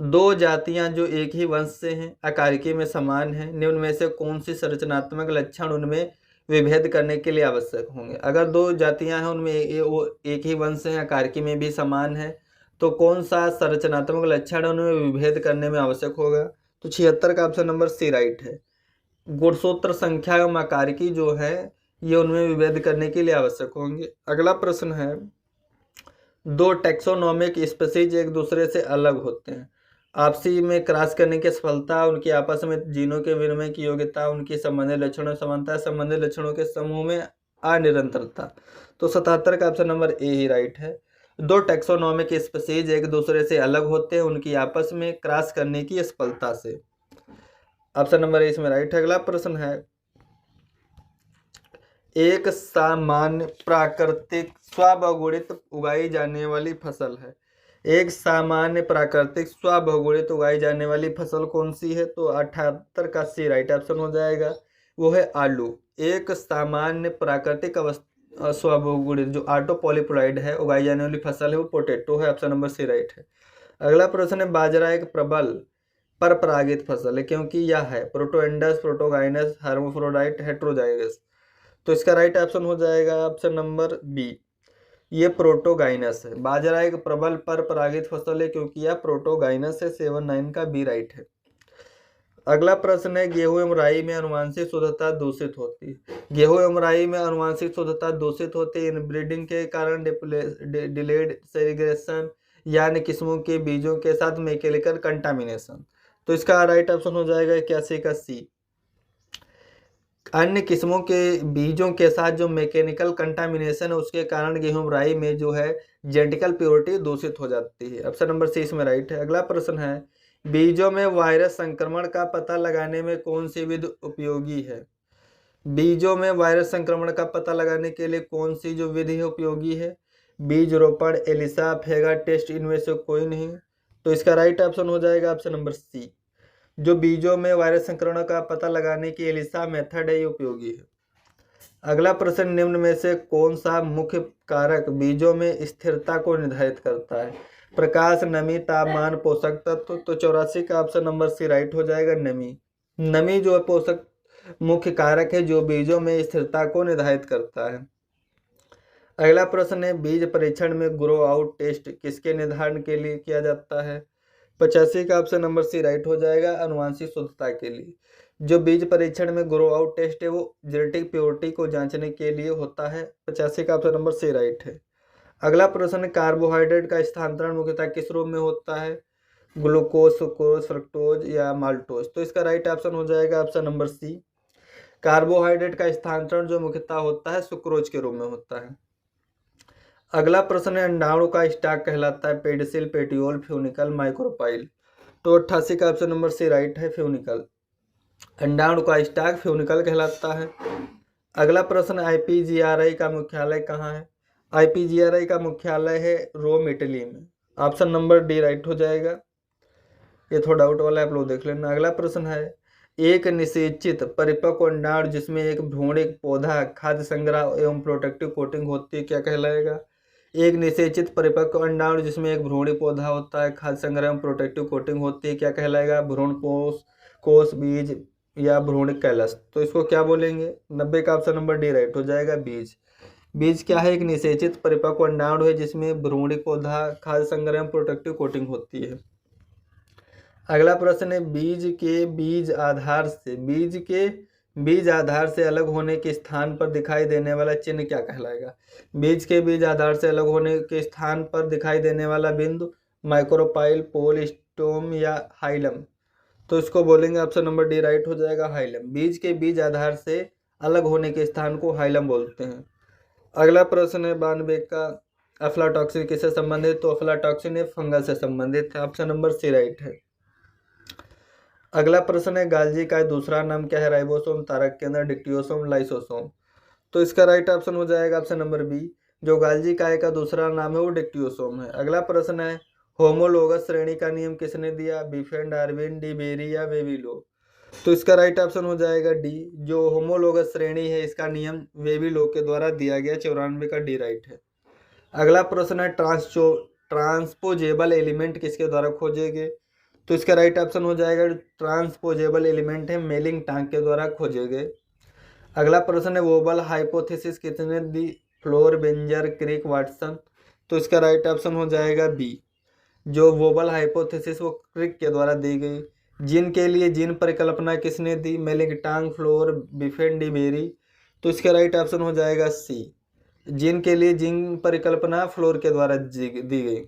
दो जातियां जो एक ही वंश से हैं, आकारिकी में समान हैं, निम्न में से कौन सी संरचनात्मक लक्षण उनमें विभेद करने के लिए आवश्यक होंगे? अगर दो जातियां हैं उनमें वो एक ही वंश से हैं, आकारिकी में भी समान है, तो कौन सा संरचनात्मक लक्षण उनमें विभेद करने में आवश्यक होगा? तो 76 का ऑप्शन नंबर सी राइट है। गुणसूत्र संख्या एवं आकारिकी जो है ये उनमें विभेद करने के लिए आवश्यक होंगे। अगला प्रश्न है दो टैक्सोनॉमिक स्पीशीज एक दूसरे से अलग होते हैं, आपसी में क्रॉस करने की सफलता, उनकी आपस में जीनों के विनिमय की योग्यता, उनकी संबंधित लक्षणों समानता, संबंधित लक्षणों के समूह में अनिरंतरता। तो 77 का ऑप्शन नंबर ए ही राइट है। दो टैक्सोनॉमिक स्पीशीज एक दूसरे से अलग होते हैं उनकी आपस में क्रॉस करने की सफलता से। ऑप्शन नंबर ए इसमें राइट है। अगला प्रश्न है एक सामान्य प्राकृतिक स्वबहुगुणित उगाई जाने वाली फसल है। एक सामान्य प्राकृतिक स्वबहुगुणित उगाई जाने वाली फसल कौन सी है? तो 78 का सी राइट ऑप्शन हो जाएगा। वो है आलू। एक सामान्य प्राकृतिक स्वबहुगुणित जो ऑटो पॉलीप्लॉइड है उगाई जाने वाली फसल है वो पोटैटो है। ऑप्शन नंबर सी राइट है। अगला प्रश्न है बाजरा एक प्रबल पर परागित फसल है क्योंकि यह है प्रोटोएंडस, प्रोटोगाइनस, हर्माफ्रोडाइट, हेट्रोजाइगस। तो इसका राइट ऑप्शन हो जाएगा ऑप्शन नंबर बी, ये प्रोटोगाइनस है। बाजरा एक प्रबल पर परागित फसल है क्योंकि यह प्रोटोगाइनस है। 79 का बी राइट है। अगला प्रश्न है गेहूं एवं राई में आनुवंशिक शुद्धता दूषित होती है। गेहूं एवं राई में आनुवंशिक शुद्धता दूषित होती है इनब्रीडिंग के कारण, डिलेड सेग्रीगेशन यानी किस्मों के बीजों के साथ मैकेनिकल कंटामिनेशन। तो इसका राइट ऑप्शन हो जाएगा 81 का सी। अन्य किस्मों के बीजों के साथ जो मैकेनिकल कंटामिनेशन है उसके कारण गेहूं राई में जो है जेनेटिकल प्योरिटी दूषित हो जाती है। ऑप्शन नंबर सी इसमें राइट है। अगला प्रश्न है बीजों में वायरस संक्रमण का पता लगाने में कौन सी विधि उपयोगी है? बीजों में वायरस संक्रमण का पता लगाने के लिए कौन सी जो विधि उपयोगी है? बीज रोपण, एलिसा, फेगा टेस्ट, इनमें से कोई नहीं। तो इसका राइट ऑप्शन हो जाएगा ऑप्शन नंबर सी। जो बीजों में वायरस संक्रमण का पता लगाने की एलिसा मेथड है ये उपयोगी है। अगला प्रश्न, निम्न में से कौन सा मुख्य कारक बीजों में स्थिरता को निर्धारित करता है? प्रकाश, नमी, तापमान, पोषक तत्व। तो 84 का ऑप्शन नंबर सी राइट हो जाएगा, नमी। नमी जो है पोषक मुख्य कारक है जो बीजों में स्थिरता को निर्धारित करता है। अगला प्रश्न है, बीज परीक्षण में ग्रो आउट टेस्ट किसके निर्धारण के लिए किया जाता है? 85 का ऑप्शन नंबर सी राइट हो जाएगा, अनुवांशिक शुद्धता के लिए। जो बीज परीक्षण में ग्रो आउट टेस्ट है वो जेनेटिक प्योरिटी को जांचने के लिए होता है। 85 का ऑप्शन नंबर सी राइट है। अगला प्रश्न, कार्बोहाइड्रेट का स्थानांतरण मुख्यतः किस रूप में होता है? ग्लूकोज, सुक्रोज, फ्रक्टोज या माल्टोज। तो इसका राइट ऑप्शन हो जाएगा ऑप्शन नंबर सी। कार्बोहाइड्रेट का स्थानांतरण जो मुख्यतः होता है सुक्रोज के रूप में होता है। अगला प्रश्न है, अंडाणु का स्टॉक कहलाता है पेडिसिल, पेटियोल, फ्यूनिकल, माइक्रोपाइल। तो 88 का ऑप्शन नंबर सी राइट है, फ्यूनिकल। अंडाणु का स्टॉक फ्यूनिकल कहलाता है। अगला प्रश्न, आईपीजीआरआई का मुख्यालय कहाँ है? आईपीजीआरआई का मुख्यालय है रोम, इटली में। ऑप्शन नंबर डी राइट हो जाएगा। ये थोड़ा डाउट वाला है, आप लोग देख लेना। अगला प्रश्न है, एक निषेचित परिपक्व अंडाणु जिसमें एक भ्रूणिक पौधा, खाद्य संग्रह एवं प्रोटेक्टिव कोटिंग होती है, क्या कहलाएगा? एक निषेचित परिपक्व अंडाणु जिसमें एक भ्रूणी पौधा होता है, खाद्य संग्रह एवं प्रोटेक्टिव कोटिंग होती है, क्या कहलाएगा? भ्रूण कोष, बीज या भ्रूणिक कैलस। तो इसको क्या बोलेंगे? 90 का ऑप्शन नंबर डी राइट हो जाएगा, बीज। बीज क्या है? एक निषेचित परिपक्व अंडाणु है जिसमें भ्रूणी पौधा, खाद्य संग्रह एवं प्रोटेक्टिव कोटिंग होती है। अगला प्रश्न है, बीज के बीज आधार से अलग होने के स्थान पर दिखाई देने वाला चिन्ह क्या कहलाएगा? बीज के बीज आधार से अलग होने के स्थान पर दिखाई देने वाला बिंदु माइक्रोपाइल, पोल, स्टोम या हाइलम। तो इसको बोलेंगे ऑप्शन नंबर डी राइट हो जाएगा, हाइलम। बीज के बीज आधार से अलग होने के स्थान को हाइलम बोलते हैं। अगला प्रश्न है, 92 का, अफ्लाटॉक्सिन किससे संबंधित? तो अफ्लाटॉक्सिन फंगस से संबंधित है। ऑप्शन नंबर सी राइट है। अगला प्रश्न है, गाल्जी का दूसरा नाम क्या है? राइबोसोम, तारक केंद्र, डिक्टियोसोम, लाइसोसोम। तो इसका राइट ऑप्शन हो जाएगा ऑप्शन नंबर बी। जो गाल्जी काय का दूसरा नाम है वो डिक्टियोसोम है। अगला प्रश्न है, होमोलोगस श्रेणी का नियम किसने दिया? बिफेन, डार्विन, डी बेरी या वेविलो। तो इसका राइट ऑप्शन हो जाएगा डी। जो होमोलोगस श्रेणी है इसका नियम वेविलो के द्वारा दिया गया। 94 का डी राइट है। अगला प्रश्न है, ट्रांसपोजेबल एलिमेंट किसके द्वारा खोजे गए? तो इसका राइट ऑप्शन हो जाएगा, ट्रांसपोजेबल एलिमेंट है मेलिंग टांग के द्वारा खोजे गए। अगला प्रश्न है, वोबल हाइपोथेसिस किसने दी? फ्लोर, बेंजर, क्रिक, वाटसन। तो इसका राइट ऑप्शन हो जाएगा बी। जो वोबल हाइपोथेसिस वो क्रिक के द्वारा दी गई। जीन के लिए जीन परिकल्पना किसने दी? मेलिंग टांग, फ्लोर, बिफेन, डी बेरी। तो इसका राइट ऑप्शन हो जाएगा सी। जीन के लिए जीन परिकल्पना फ्लोर के द्वारा दी गई।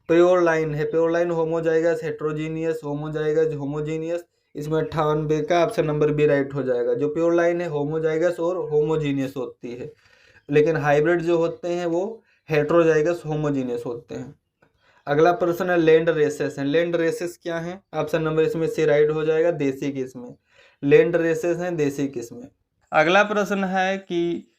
प्योर लाइन है, pure line homozygous, heterogeneous, homozygous, homogeneous. इसमें 98 का ऑप्शन नंबर बी राइट हो जाएगा। जो प्योर लाइन है होमोजाइगस और होमोजीनियस होती है, लेकिन हाइब्रिड जो होते हैं वो हेट्रोजाइगस, होमोजीनियस होते हैं। अगला प्रश्न है, लैंड रेसेस है। लैंड रेसेस क्या है? ऑप्शन नंबर इसमें सी राइट हो जाएगा, देसी किस्में। लैंड रेसेस हैं देसी किस्में। अगला प्रश्न है कि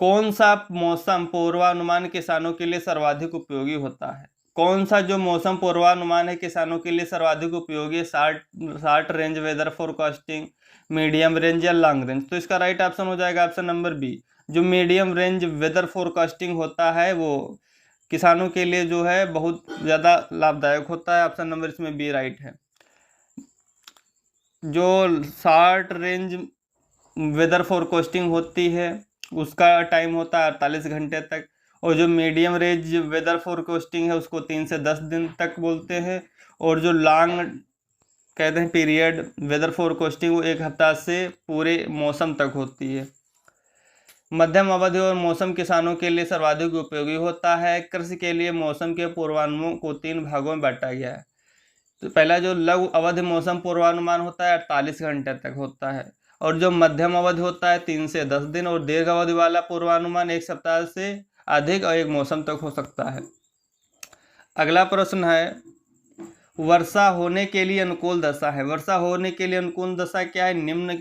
कौन सा मौसम पूर्वानुमान किसानों के लिए सर्वाधिक उपयोगी होता है? कौन सा जो मौसम पूर्वानुमान है किसानों के लिए सर्वाधिक उपयोगी है? Short range weather forecasting, medium range या लॉन्ग रेंज। तो इसका राइट ऑप्शन हो जाएगा ऑप्शन नंबर बी। जो मीडियम रेंज वेदर फोरकास्टिंग होता है वो किसानों के लिए जो है बहुत ज़्यादा लाभदायक होता है। ऑप्शन नंबर इसमें बी राइट है। जो शार्ट रेंज वेदर फोरकास्टिंग होती है उसका टाइम होता है 48 घंटे तक, और जो मीडियम रेंज वेदर फोरकास्टिंग है उसको 3 से 10 दिन तक बोलते हैं, और जो लॉन्ग कहते हैं पीरियड वेदर फोरकास्टिंग वो 1 हफ्ता से पूरे मौसम तक होती है। मध्यम अवधि और मौसम किसानों के लिए सर्वाधिक उपयोगी होता है। कृषि के लिए मौसम के पूर्वानुमान को 3 भागों में बांटा गया है। तो पहला जो लघु अवधि मौसम पूर्वानुमान होता है 48 घंटे तक होता है, और जो मध्यम अवधि होता है 3 से 10 दिन, और दीर्घ अवधि वाला पूर्वानुमान 1 सप्ताह से अधिक और 1 मौसम तक हो सकता है। अगला प्रश्न है, वर्षा होने के लिए अनुकूल दशा है। वर्षा होने के लिए अनुकूल दशा क्या है? निम्न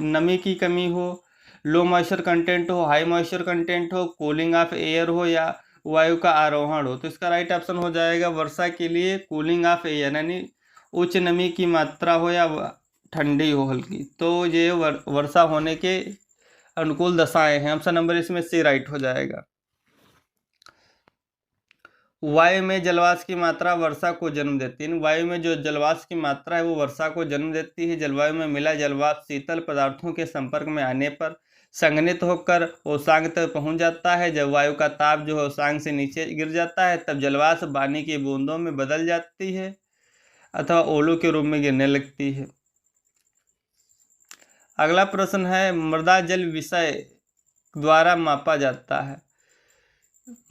नमी की कमी हो, लो मॉइस्चर कंटेंट हो, हाई मॉइस्चर कंटेंट हो, कूलिंग ऑफ एयर हो या वायु का आरोहण हो। तो इसका राइट ऑप्शन हो जाएगा वर्षा के लिए कूलिंग ऑफ एयर, यानी उच्च नमी की मात्रा हो या ठंडी हो हल्की। तो ये वर्षा होने के अनुकूल दशाएं हैं। ऑप्शन नंबर इसमें सी राइट हो जाएगा। वायु में जलवाष्प की मात्रा वर्षा को जन्म देती है। वायु में जो जलवाष्प की मात्रा है वो वर्षा को जन्म देती है। जलवायु में मिला जलवाष्प शीतल पदार्थों के संपर्क में आने पर संघनित होकर ओसांग तक पहुंच जाता है। जब वायु का ताप जो है ओसांग से नीचे गिर जाता है तब जलवाष्प पानी की बूंदों में बदल जाती है अथवा ओलों के रूप में गिरने लगती है। अगला प्रश्न है मृदा जल विषय द्वारा मापा जाता है।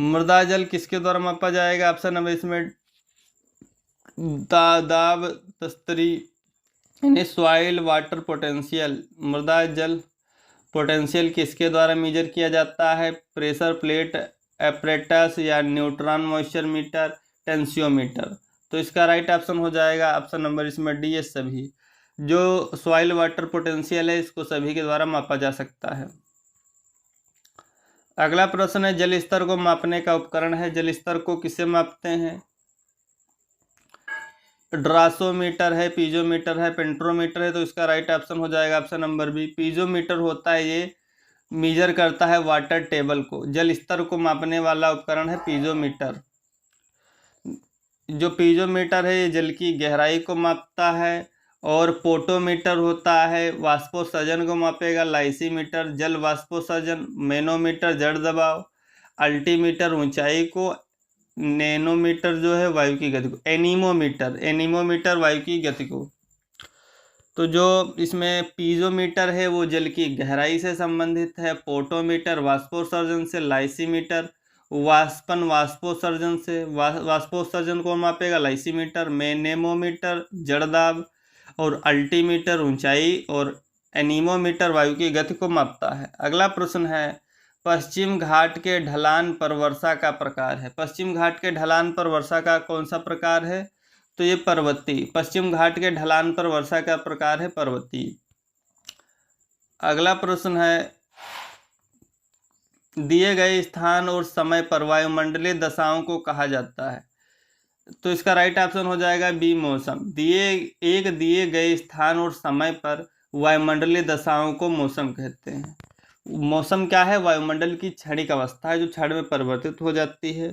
मृदा जल किसके द्वारा मापा जाएगा? ऑप्शन नंबर इसमें दाब तस्तरी यानी सॉइल वाटर पोटेंशियल। मृदा जल पोटेंशियल किसके द्वारा मेजर किया जाता है? प्रेशर प्लेट एपरेटस या न्यूट्रॉन मॉइस्चर मीटर टेंसियोमीटर। तो इसका राइट ऑप्शन हो जाएगा ऑप्शन नंबर इसमें डी है सभी। जो सॉइल वाटर पोटेंशियल है इसको सभी के द्वारा मापा जा सकता है। अगला प्रश्न है जल स्तर को मापने का उपकरण है। जल स्तर को किससे मापते हैं? ड्रासोमीटर है, पीजोमीटर है, पेंट्रोमीटर है। तो इसका राइट ऑप्शन हो जाएगा ऑप्शन नंबर बी। पीजोमीटर होता है ये मेजर करता है वाटर टेबल को। जल स्तर को मापने वाला उपकरण है पीजोमीटर। जो पीजोमीटर है ये जल की गहराई को मापता है। और पोटोमीटर होता है वाष्पोत्सर्जन को मापेगा। लाइसीमीटर जल वाष्पोत्सर्जन, मैनोमीटर जड़ दबाव, अल्टीमीटर ऊंचाई को, नैनोमीटर जो है वायु की गति को, एनीमोमीटर वायु की गति को। तो जो इसमें पीजोमीटर है वो जल की गहराई से संबंधित है। पोटोमीटर वाष्पोत्सर्जन से, लाइसीमीटर वाष्पन वाष्पोत्सर्जन से, वाष्पोत्सर्जन को मापेगा लाइसीमीटर, मैनेमोमीटर जड़ दाब और अल्टीमीटर ऊंचाई और एनीमोमीटर वायु की गति को मापता है। अगला प्रश्न है पश्चिम घाट के ढलान पर वर्षा का प्रकार है। पश्चिम घाट के ढलान पर वर्षा का कौन सा प्रकार है? तो ये पर्वतीय। पश्चिम घाट के ढलान पर वर्षा का प्रकार है पर्वतीय। अगला प्रश्न है दिए गए स्थान और समय पर वायुमंडलीय दशाओं को कहा जाता है। तो इसका राइट ऑप्शन हो जाएगा बी मौसम। दिए गए स्थान और समय पर वायुमंडलीय दशाओं को मौसम कहते हैं। मौसम क्या है? वायुमंडल की क्षणिक अवस्था है जो क्षण में परिवर्तित हो जाती है।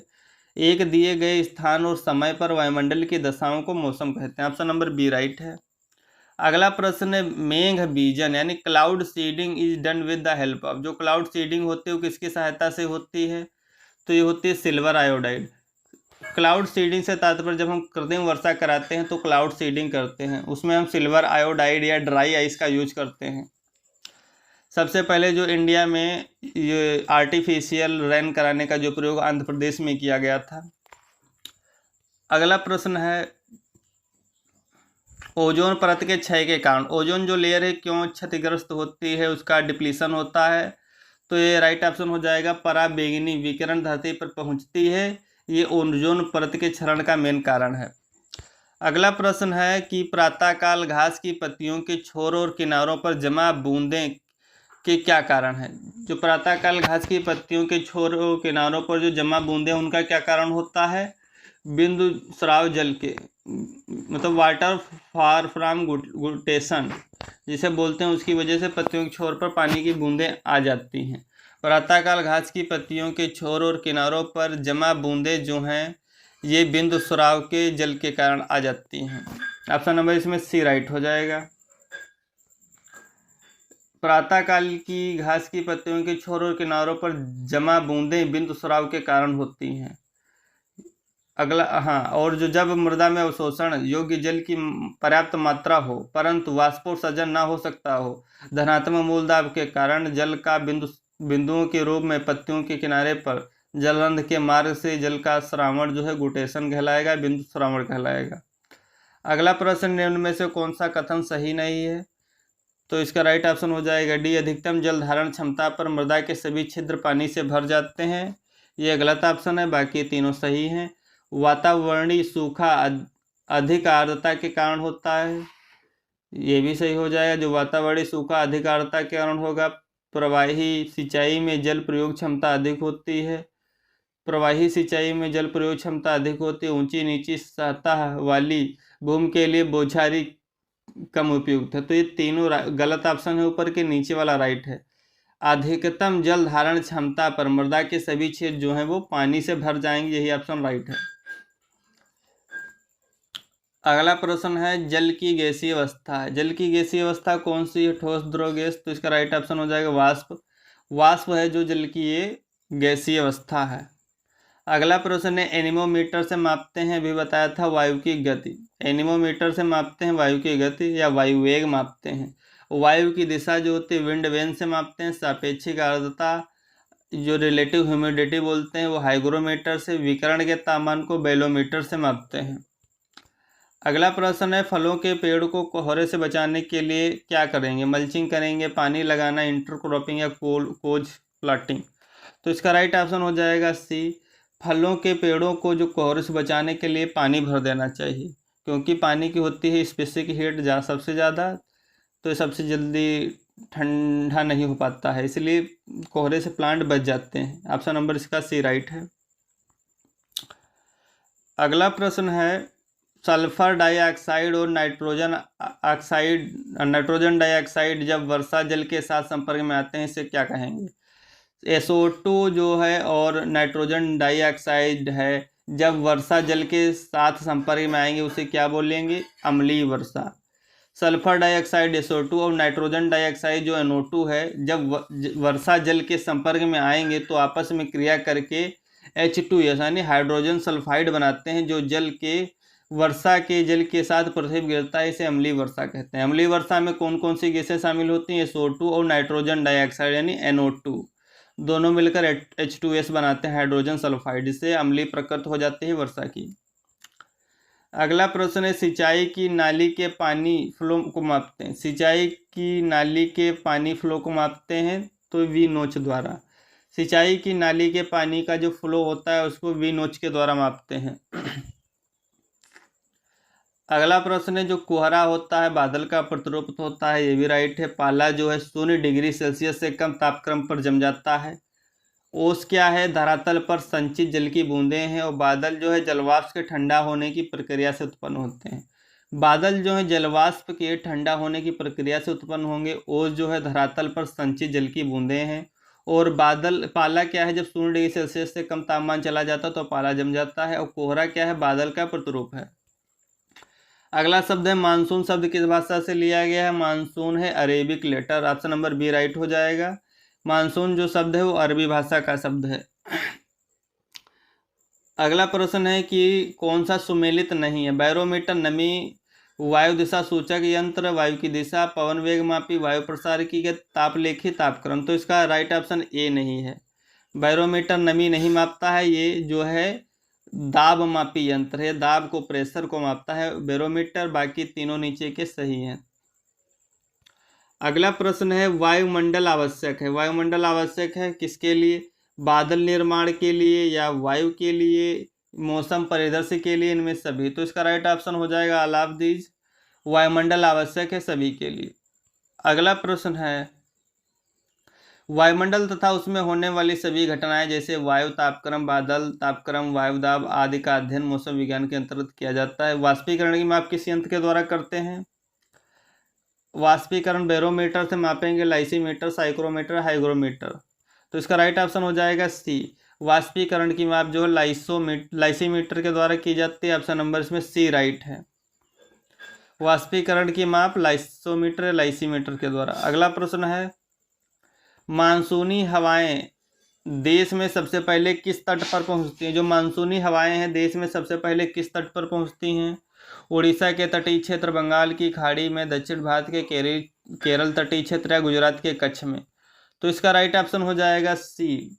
एक दिए गए स्थान और समय पर वायुमंडल की दशाओं को मौसम कहते हैं। ऑप्शन नंबर बी राइट है। अगला प्रश्न है मेघ बीजन यानी cloud seeding is done with the help of. जो क्लाउड सीडिंग होती है वो किसकी सहायता से होती है? तो ये होती है सिल्वर आयोडाइड। क्लाउड सीडिंग से तात्पर्य जब हम कृत्रिम वर्षा कराते हैं तो क्लाउड सीडिंग करते हैं, उसमें हम सिल्वर आयोडाइड या ड्राई आइस का यूज करते हैं। सबसे पहले जो इंडिया में ये आर्टिफिशियल रेन कराने का जो प्रयोग आंध्र प्रदेश में किया गया था। अगला प्रश्न है ओजोन परत के क्षय के कारण। ओजोन जो लेयर है क्यों क्षतिग्रस्त होती है? उसका डिप्लीशन होता है। तो ये राइट ऑप्शन हो जाएगा पराबैंगनी विकिरण धरती पर पहुंचती है, ये ओजोन परत के क्षरण का मेन कारण है। अगला प्रश्न है कि प्रातःकाल घास की पत्तियों के छोरों और किनारों पर जमा बूंदें के क्या कारण है? जो प्रातःकाल घास की पत्तियों के छोरों और किनारों पर जो जमा बूंदें उनका क्या कारण होता है? बिंदु स्राव जल के, मतलब वाटर फार फ्रॉम गुटेशन जिसे बोलते हैं, उसकी वजह से पत्तियों के छोर पर पानी की बूंदें आ जाती हैं। प्रातःकाल घास की पत्तियों के छोर और किनारों पर जमा बूंदें जो हैं ये बिंदु स्राव के जल के कारण आ जाती हैं। ऑप्शन नंबर इसमें सी राइट हो जाएगा। प्रातःकाल की घास की पत्तियों के छोर और किनारों पर जमा बूंदें बिंदु स्राव के कारण होती हैं। अगला और जो जब मृदा में अवशोषण योग्य जल की पर्याप्त मात्रा हो परंतु वाष्पोत्सर्जन ना हो सकता हो, धनात्मक मूल दाब के कारण जल का बिंदुओं के रूप में पत्तियों के किनारे पर जलरंध्र के मार्ग से जल का श्रावण जो है गुटेशन कहलाएगा, बिंदु श्रावण कहलाएगा। अगला प्रश्न निम्न में से कौन सा कथन सही नहीं है? तो इसका राइट ऑप्शन हो जाएगा डी अधिकतम जल धारण क्षमता पर मृदा के सभी छिद्र पानी से भर जाते हैं। यह गलत ऑप्शन है, बाकी तीनों सही हैं। वातावरणीय सूखा अधिक आर्द्रता के कारण होता है, ये भी सही हो जाएगा। जो वातावरणीय सूखा अधिक आर्द्रता के कारण होगा। प्रवाही सिंचाई में जल प्रयोग क्षमता अधिक होती है। प्रवाही सिंचाई में जल प्रयोग क्षमता अधिक होती है। ऊंची नीची सतह वाली भूमि के लिए बौछारी कम उपयुक्त है। तो ये तीनों गलत ऑप्शन है ऊपर के, नीचे वाला राइट है। अधिकतम जल धारण क्षमता पर मृदा के सभी क्षेत्र जो हैं वो पानी से भर जाएंगे, यही ऑप्शन राइट है। अगला प्रश्न है जल की गैसीय अवस्था है। जल की गैसीय अवस्था कौन सी है? ठोस, द्रव, गैस। तो इसका राइट ऑप्शन हो जाएगा वाष्प। वाष्प है जो जल की ये गैसीय अवस्था है। अगला प्रश्न है एनीमोमीटर से मापते हैं, अभी बताया था वायु की गति। एनीमोमीटर से मापते हैं वायु की गति या वायु वेग मापते हैं। वायु की दिशा जो होती है विंड वेन से मापते हैं। सापेक्षिक आर्द्रता जो रिलेटिव ह्यूमिडिटी बोलते हैं वो हाइग्रोमीटर से। विकिरण के तापमान को बैरोमीटर से मापते हैं। अगला प्रश्न है फलों के पेड़ को कोहरे से बचाने के लिए क्या करेंगे? मल्चिंग करेंगे, पानी लगाना, इंटरक्रॉपिंग या कोज प्लांटिंग। तो इसका राइट ऑप्शन हो जाएगा सी। फलों के पेड़ों को जो कोहरे से बचाने के लिए पानी भर देना चाहिए, क्योंकि पानी की होती है स्पेसिफिक हीट सबसे ज़्यादा, तो सबसे जल्दी ठंडा नहीं हो पाता है, इसलिए कोहरे से प्लांट बच जाते हैं। ऑप्शन नंबर इसका सी राइट है। अगला प्रश्न है सल्फर डाइऑक्साइड और नाइट्रोजन डाइऑक्साइड जब वर्षा जल के साथ संपर्क में आते हैं इसे क्या कहेंगे? SO2 जो है और नाइट्रोजन डाइऑक्साइड है जब वर्षा जल के साथ संपर्क में आएंगे उसे क्या बोलेंगे? अम्लीय वर्षा। सल्फर डाइऑक्साइड SO2 और नाइट्रोजन डाइऑक्साइड जो NO2 है जब वर्षा जल के संपर्क में आएंगे तो आपस में क्रिया करके H2S यानी हाइड्रोजन सल्फाइड बनाते हैं, जो जल के वर्षा के जल के साथ पृथ्वी गिरता है, इसे अम्लीय वर्षा कहते हैं। अम्लीय वर्षा में कौन कौन सी गैसें शामिल होती हैं? SO2 और नाइट्रोजन डाइऑक्साइड यानी NO2 दोनों मिलकर H2S बनाते हैं हाइड्रोजन सल्फाइड, इससे अम्लीय प्रकृति हो जाती है वर्षा की। अगला प्रश्न है सिंचाई की नाली के पानी फ्लो को मापते हैं। सिंचाई की नाली के पानी फ्लो को मापते हैं तो वी नोच द्वारा। सिंचाई की नाली के पानी का जो फ्लो होता है उसको वी नोच के द्वारा मापते हैं। अगला प्रश्न है जो कोहरा होता है बादल का प्रतिरूप होता है, ये भी राइट है। पाला जो है 0 डिग्री सेल्सियस से कम तापक्रम पर जम जाता है। ओस क्या है? धरातल पर संचित जल की बूंदें हैं। और बादल जो है जलवाष्प के ठंडा होने की प्रक्रिया से उत्पन्न होते हैं। बादल जो है जलवाष्प के ठंडा होने की प्रक्रिया से उत्पन्न होंगे। ओस जो है धरातल पर संचित जल की बूंदें हैं। और पाला क्या है? जब 0 डिग्री सेल्सियस से कम तापमान चला जाता है तो पाला जम जाता है। और कोहरा क्या है? बादल का प्रतिरूप है। अगला शब्द है मानसून। शब्द किस भाषा से लिया गया है? मानसून है Arabic letter. Option number B right हो जाएगा। मानसून जो शब्द है वो अरबी भाषा का शब्द है। अगला प्रश्न है कि कौन सा सुमेलित नहीं है? बैरोमीटर, नमी, वायु दिशा सूचक यंत्र, वायु की दिशा, पवन वेग मापी, वायु प्रसार की गति, तापलेखी, तापक्रम। तो इसका राइट ऑप्शन ए नहीं है। बैरोमीटर नमी नहीं मापता है, ये जो है दाब मापी यंत्र है, दाब को प्रेशर को मापता है बैरोमीटर। बाकी तीनों नीचे के सही हैं। अगला प्रश्न है वायुमंडल आवश्यक है। वायुमंडल आवश्यक है किसके लिए? बादल निर्माण के लिए या वायु के लिए, मौसम परिदृश्य के लिए, इनमें सभी। तो इसका राइट ऑप्शन हो जाएगा ऑल ऑफ दीज। वायुमंडल आवश्यक है सभी के लिए। अगला प्रश्न है वायुमंडल तथा उसमें होने वाली सभी घटनाएं जैसे वायु तापक्रम, बादल तापक्रम, वायुदाब आदि का अध्ययन मौसम विज्ञान के अंतर्गत किया जाता है। वाष्पीकरण की माप किस यंत्र के द्वारा करते हैं? वाष्पीकरण बैरोमीटर से मापेंगे, लाइसीमीटर, साइक्रोमीटर, हाइग्रोमीटर। तो इसका राइट ऑप्शन हो जाएगा सी। वाष्पीकरण की माप जो है लाइसीमीटर के द्वारा की जाती है। ऑप्शन नंबर इसमें सी राइट है। वाष्पीकरण की माप लाइसोमीटर, लाइसीमीटर के द्वारा। अगला प्रश्न है मानसूनी हवाएं देश में सबसे पहले किस तट पर पहुंचती हैं? जो मानसूनी हवाएं हैं देश में सबसे पहले किस तट पर पहुंचती हैं? उड़ीसा के तटीय क्षेत्र, बंगाल की खाड़ी में, दक्षिण भारत के केरल तटीय क्षेत्र या गुजरात के कच्छ में। तो इसका राइट ऑप्शन हो जाएगा सी।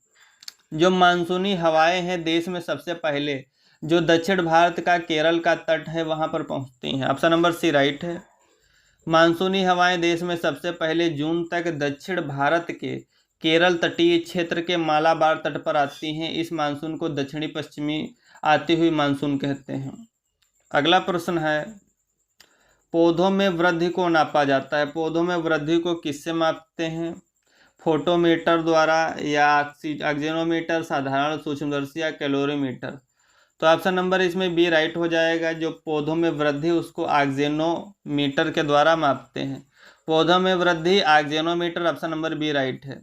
जो मानसूनी हवाएं हैं देश में सबसे पहले जो दक्षिण भारत का केरल का तट है वहां पर पहुंचती हैं। ऑप्शन नंबर सी राइट है। मानसूनी हवाएं देश में सबसे पहले जून तक दक्षिण भारत के केरल तटीय क्षेत्र के मालाबार तट पर आती हैं। इस मानसून को दक्षिणी पश्चिमी आती हुई मानसून कहते हैं। अगला प्रश्न है पौधों में वृद्धि को नापा जाता है। पौधों में वृद्धि को किससे मापते हैं? फोटोमीटर द्वारा या ऑक्सीजनोमीटर, साधारण सूक्ष्मदर्शी या कैलोरीमीटर। तो ऑप्शन नंबर इसमें बी राइट हो जाएगा। जो पौधों में वृद्धि उसको ऑक्सीजनोमीटर के द्वारा मापते हैं। पौधों में वृद्धि oxygenometer, option number B right है।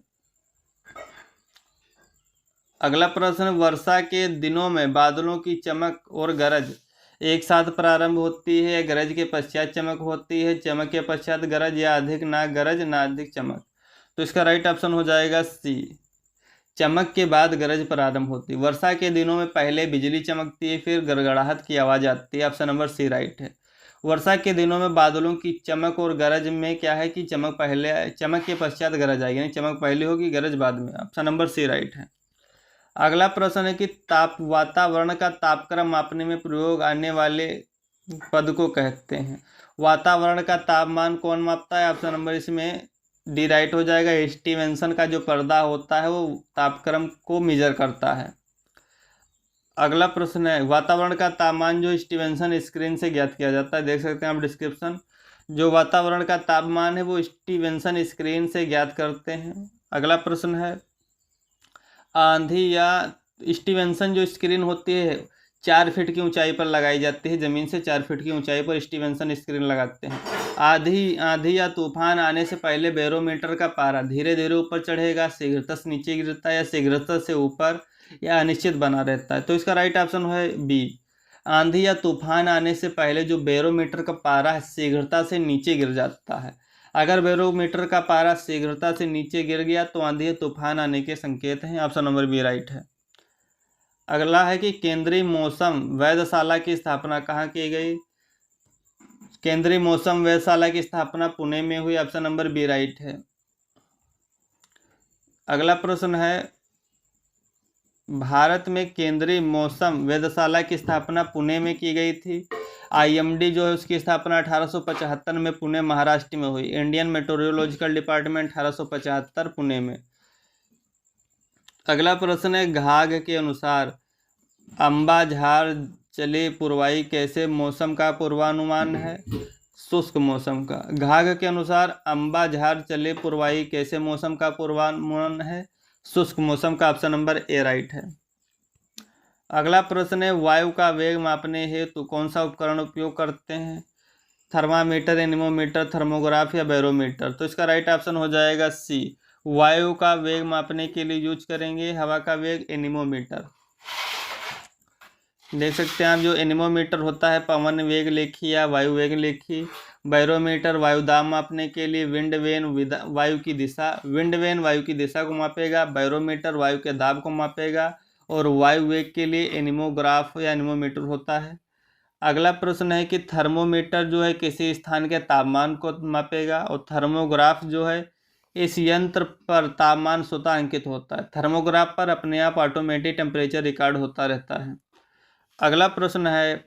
अगला प्रश्न, वर्षा के दिनों में बादलों की चमक और गरज एक साथ प्रारंभ होती है, गरज के पश्चात चमक होती है, चमक के पश्चात गरज, या अधिक ना गरज ना अधिक चमक? तो इसका राइट ऑप्शन हो जाएगा सी, चमक के बाद गरज प्रारंभ होती है। वर्षा के दिनों में पहले बिजली चमकती है, फिर गड़गड़ाहट की आवाज आती है। ऑप्शन नंबर सी राइट है। वर्षा के दिनों में बादलों की चमक और गरज में क्या है कि चमक पहले, चमक के पश्चात गरज आएगी, यानी चमक पहले होगी गरज बाद में। ऑप्शन नंबर सी राइट है। अगला प्रश्न है कि वातावरण का तापक्रम मापने में प्रयोग आने वाले पद को कहते हैं। वातावरण का तापमान कौन मापता है? ऑप्शन नंबर इसमें डी राइट हो जाएगा। स्टीवेंसन का जो पर्दा होता है वो तापक्रम को मेजर करता है। अगला प्रश्न है, वातावरण का तापमान जो स्टीवेंसन स्क्रीन से ज्ञात किया जाता है। देख सकते हैं आप डिस्क्रिप्शन, जो वातावरण का तापमान है वो स्टीवेंसन स्क्रीन से ज्ञात करते हैं। अगला प्रश्न है, आंधी या स्टीवेंसन जो स्क्रीन होती है 4 फीट की ऊंचाई पर लगाई जाती है, ज़मीन से 4 फीट की ऊंचाई पर स्टीवेंसन स्क्रीन लगाते हैं। आंधी या तूफान आने से पहले बैरोमीटर का पारा धीरे धीरे ऊपर चढ़ेगा, शीघ्रता से नीचे गिरता है, या शीघ्रता से ऊपर या अनिश्चित बना रहता है? तो इसका राइट ऑप्शन है बी, आंधी या तूफान आने से पहले जो बैरोमीटर का पारा है शीघ्रता से नीचे गिर जाता है। अगर बैरोमीटर का पारा शीघ्रता से नीचे गिर गया तो आंधी या तूफान आने के संकेत हैं। ऑप्शन नंबर बी राइट है। अगला है कि केंद्रीय मौसम वेधशाला की स्थापना कहाँ की गई? केंद्रीय मौसम वेधशाला की स्थापना पुणे में हुई। ऑप्शन नंबर बी राइट है। अगला प्रश्न है, भारत में केंद्रीय मौसम वेधशाला की स्थापना पुणे में की गई थी। आईएमडी जो है उसकी स्थापना 1875 में पुणे महाराष्ट्र में हुई। इंडियन मेट्रोलॉजिकल डिपार्टमेंट 1875 पुणे में। अगला प्रश्न है, घाघ के अनुसार अंबा झार चले पुरवाई कैसे मौसम का पूर्वानुमान है? शुष्क मौसम का। घाघ के अनुसार अंबा झार चले पुरवाई कैसे मौसम का पूर्वानुमान है? शुष्क मौसम का। ऑप्शन नंबर ए राइट है। अगला प्रश्न है, वायु का वेग मापने हेतु कौन सा उपकरण उपयोग करते हैं? थर्मामीटर, एनीमोमीटर, थर्मोग्राफ या बैरोमीटर? तो इसका राइट ऑप्शन हो जाएगा सी, वायु का वेग मापने के लिए यूज करेंगे हवा का वेग एनीमोमीटर। देख सकते हैं आप, जो एनीमोमीटर होता है पवन वेग लेखी या वायु वेग लेखी। बैरोमीटर वायु दाब मापने के लिए। विंड वेन वायु की दिशा, विंड वेन वायु की दिशा को मापेगा। बैरोमीटर वायु के दाब को मापेगा। और वायु वेग के लिए एनीमोग्राफ या एनीमोमीटर होता है। अगला प्रश्न है कि थर्मोमीटर जो है किसी स्थान के तापमान को मापेगा, और थर्मोग्राफ जो है इस यंत्र पर तापमान स्वतः अंकित होता है। थर्मोग्राफ पर अपने आप ऑटोमेटिक टेम्परेचर रिकॉर्ड होता रहता है। अगला प्रश्न है,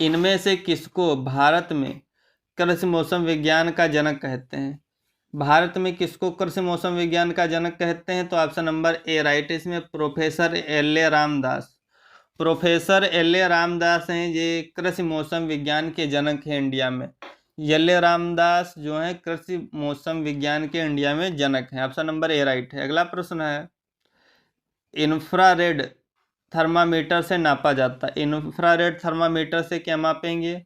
इनमें से किसको भारत में कृषि मौसम विज्ञान का जनक कहते हैं? भारत में किसको कृषि मौसम विज्ञान का जनक कहते हैं? तो ऑप्शन नंबर ए राइट है। इसमें professor LA. Ramdas, professor LA. Ramdas हैं ये कृषि मौसम विज्ञान के जनक हैं इंडिया में। एल.ए. रामदास जो हैं कृषि मौसम विज्ञान के इंडिया में जनक हैं। ऑप्शन नंबर ए राइट है। अगला प्रश्न है, इंफ्रारेड थर्मामीटर से नापा जाता है। इंफ्रारेड थर्मामीटर से क्या मापेंगे?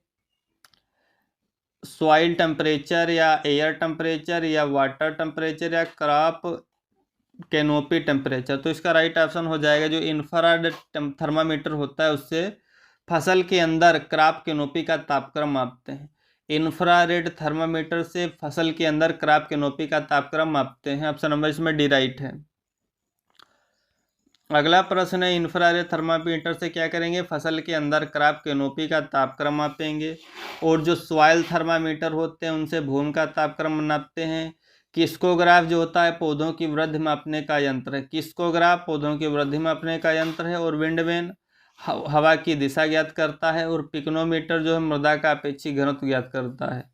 सॉइल टेम्परेचर या एयर टेम्परेचर या वाटर टेम्परेचर या क्रॉप कैनोपी टेम्परेचर? तो इसका राइट ऑप्शन हो जाएगा, जो इंफ्रारेड थर्मामीटर होता है उससे फसल के अंदर क्रॉप कैनोपी का तापक्रम मापते हैं। इंफ्रारेड थर्मामीटर से फसल के अंदर क्रॉप कैनोपी का तापक्रम मापते हैं। ऑप्शन नंबर इसमें डी राइट है। अगला प्रश्न है, इंफ्रारेड थर्मामीटर से क्या करेंगे? फसल के अंदर क्रॉप कैनोपी का तापक्रम मापेंगे। और जो सॉइल थर्मामीटर होते हैं उनसे भूमि का तापक्रम नापते हैं। किस्कोग्राफ जो होता है पौधों की वृद्धि मापने का यंत्र है। किस्कोग्राफ पौधों की वृद्धि मापने का यंत्र है। और विंडवेन हवा की दिशा ज्ञात करता है। और पिकनोमीटर जो है मृदा का अपेक्षित घनत्व ज्ञात करता है।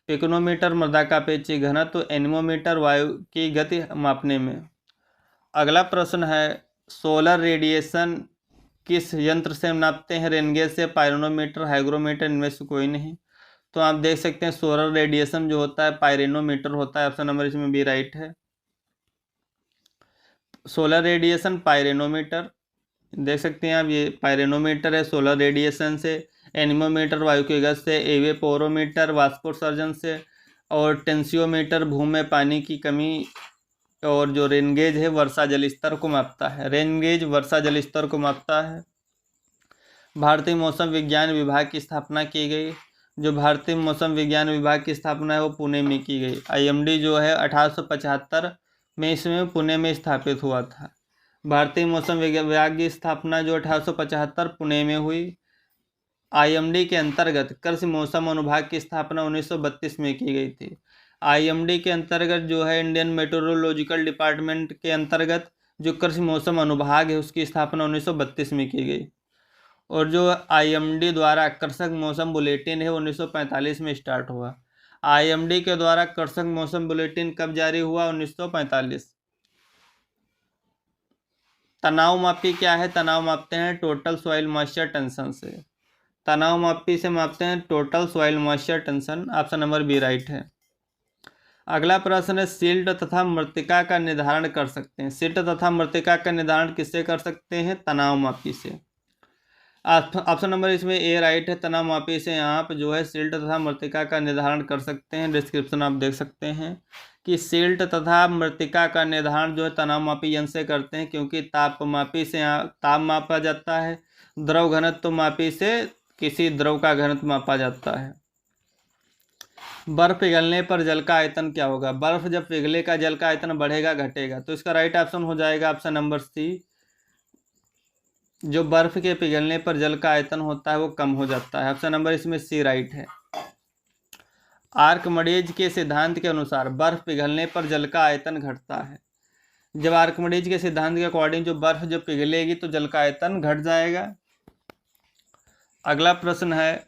पिकनोमीटर मृदा का अपेक्षित घनत्व, एनीमोमीटर वायु की गति मापने में। अगला प्रश्न है, सोलर रेडिएशन किस यंत्र से नापते हैं? रेनगेज से, पायरोनोमीटर, हाइग्रोमीटर? इनमें से कोई नहीं। तो आप देख सकते हैं सोलर रेडिएशन जो होता है पायरेनोमीटर होता है। ऑप्शन नंबर इसमें बी राइट है। सोलर रेडिएशन पायरेनोमीटर, देख सकते हैं आप, ये पायरेनोमीटर है सोलर रेडिएशन से। एनीमोमीटर वायु की गति से। एवेपोरोमीटर वाष्पोत्सर्जन से। और टेंसियोमीटर भूमि में पानी की कमी और जो रेन गेज है वर्षा जल स्तर को मापता है। रेन गेज वर्षा जल स्तर को मापता है। भारतीय मौसम विज्ञान विभाग की स्थापना की गई। जो भारतीय मौसम विज्ञान विभाग की स्थापना है वो पुणे में की गई। आईएमडी जो है 1875 में इसमें पुणे में स्थापित हुआ था। भारतीय मौसम विभाग की स्थापना जो 1875 पुणे में हुई। आईएमडी के अंतर्गत कृषि मौसम अनुभाग की स्थापना 1932 में की गई थी। आईएमडी के अंतर्गत जो है इंडियन मेट्रोलॉजिकल डिपार्टमेंट के अंतर्गत जो कृषि मौसम अनुभाग है उसकी स्थापना 1932 में की गई। और जो आईएमडी द्वारा कृषक मौसम बुलेटिन है 1945 में स्टार्ट हुआ। आईएमडी के द्वारा कृषक मौसम बुलेटिन कब जारी हुआ? 1945। तनाव मापी क्या है? तनाव मापते हैं टोटल सॉइल मॉइस्चर टेंशन से। तनाव मापी से मापते हैं total soil moisture tension. Option number B right है। अगला प्रश्न है सिल्ट तथा मृत्तिका का निर्धारण कर सकते हैं। सिल्ट तथा मृत्तिका का निर्धारण किससे कर सकते हैं? तनाव मापी से। ऑप्शन नंबर इसमें ए राइट है। तनाव मापी से आप जो है सिल्ट तथा मृत्तिका का निर्धारण कर सकते हैं। डिस्क्रिप्शन आप देख सकते हैं कि सिल्ट तथा मृत्तिका का निर्धारण जो है तनाव मापी यंत्र से करते हैं, क्योंकि ताप मापी से ताप मापा जाता है। द्रव घनत्व मापी से किसी द्रव का घनत्व मापा जाता है। बर्फ पिघलने पर जल का आयतन क्या होगा? बर्फ जब पिघलेगा जल का आयतन बढ़ेगा घटेगा? तो इसका राइट ऑप्शन हो जाएगा ऑप्शन नंबर सी। जो बर्फ के पिघलने पर जल का आयतन होता है वो कम हो जाता है। ऑप्शन नंबर इसमें सी राइट है। आर्कमिडीज के सिद्धांत के अनुसार बर्फ पिघलने पर जल का आयतन घटता है। जब आर्कमिडीज के सिद्धांत के अकॉर्डिंग जो बर्फ जब पिघलेगी तो जल का आयतन घट जाएगा। अगला प्रश्न है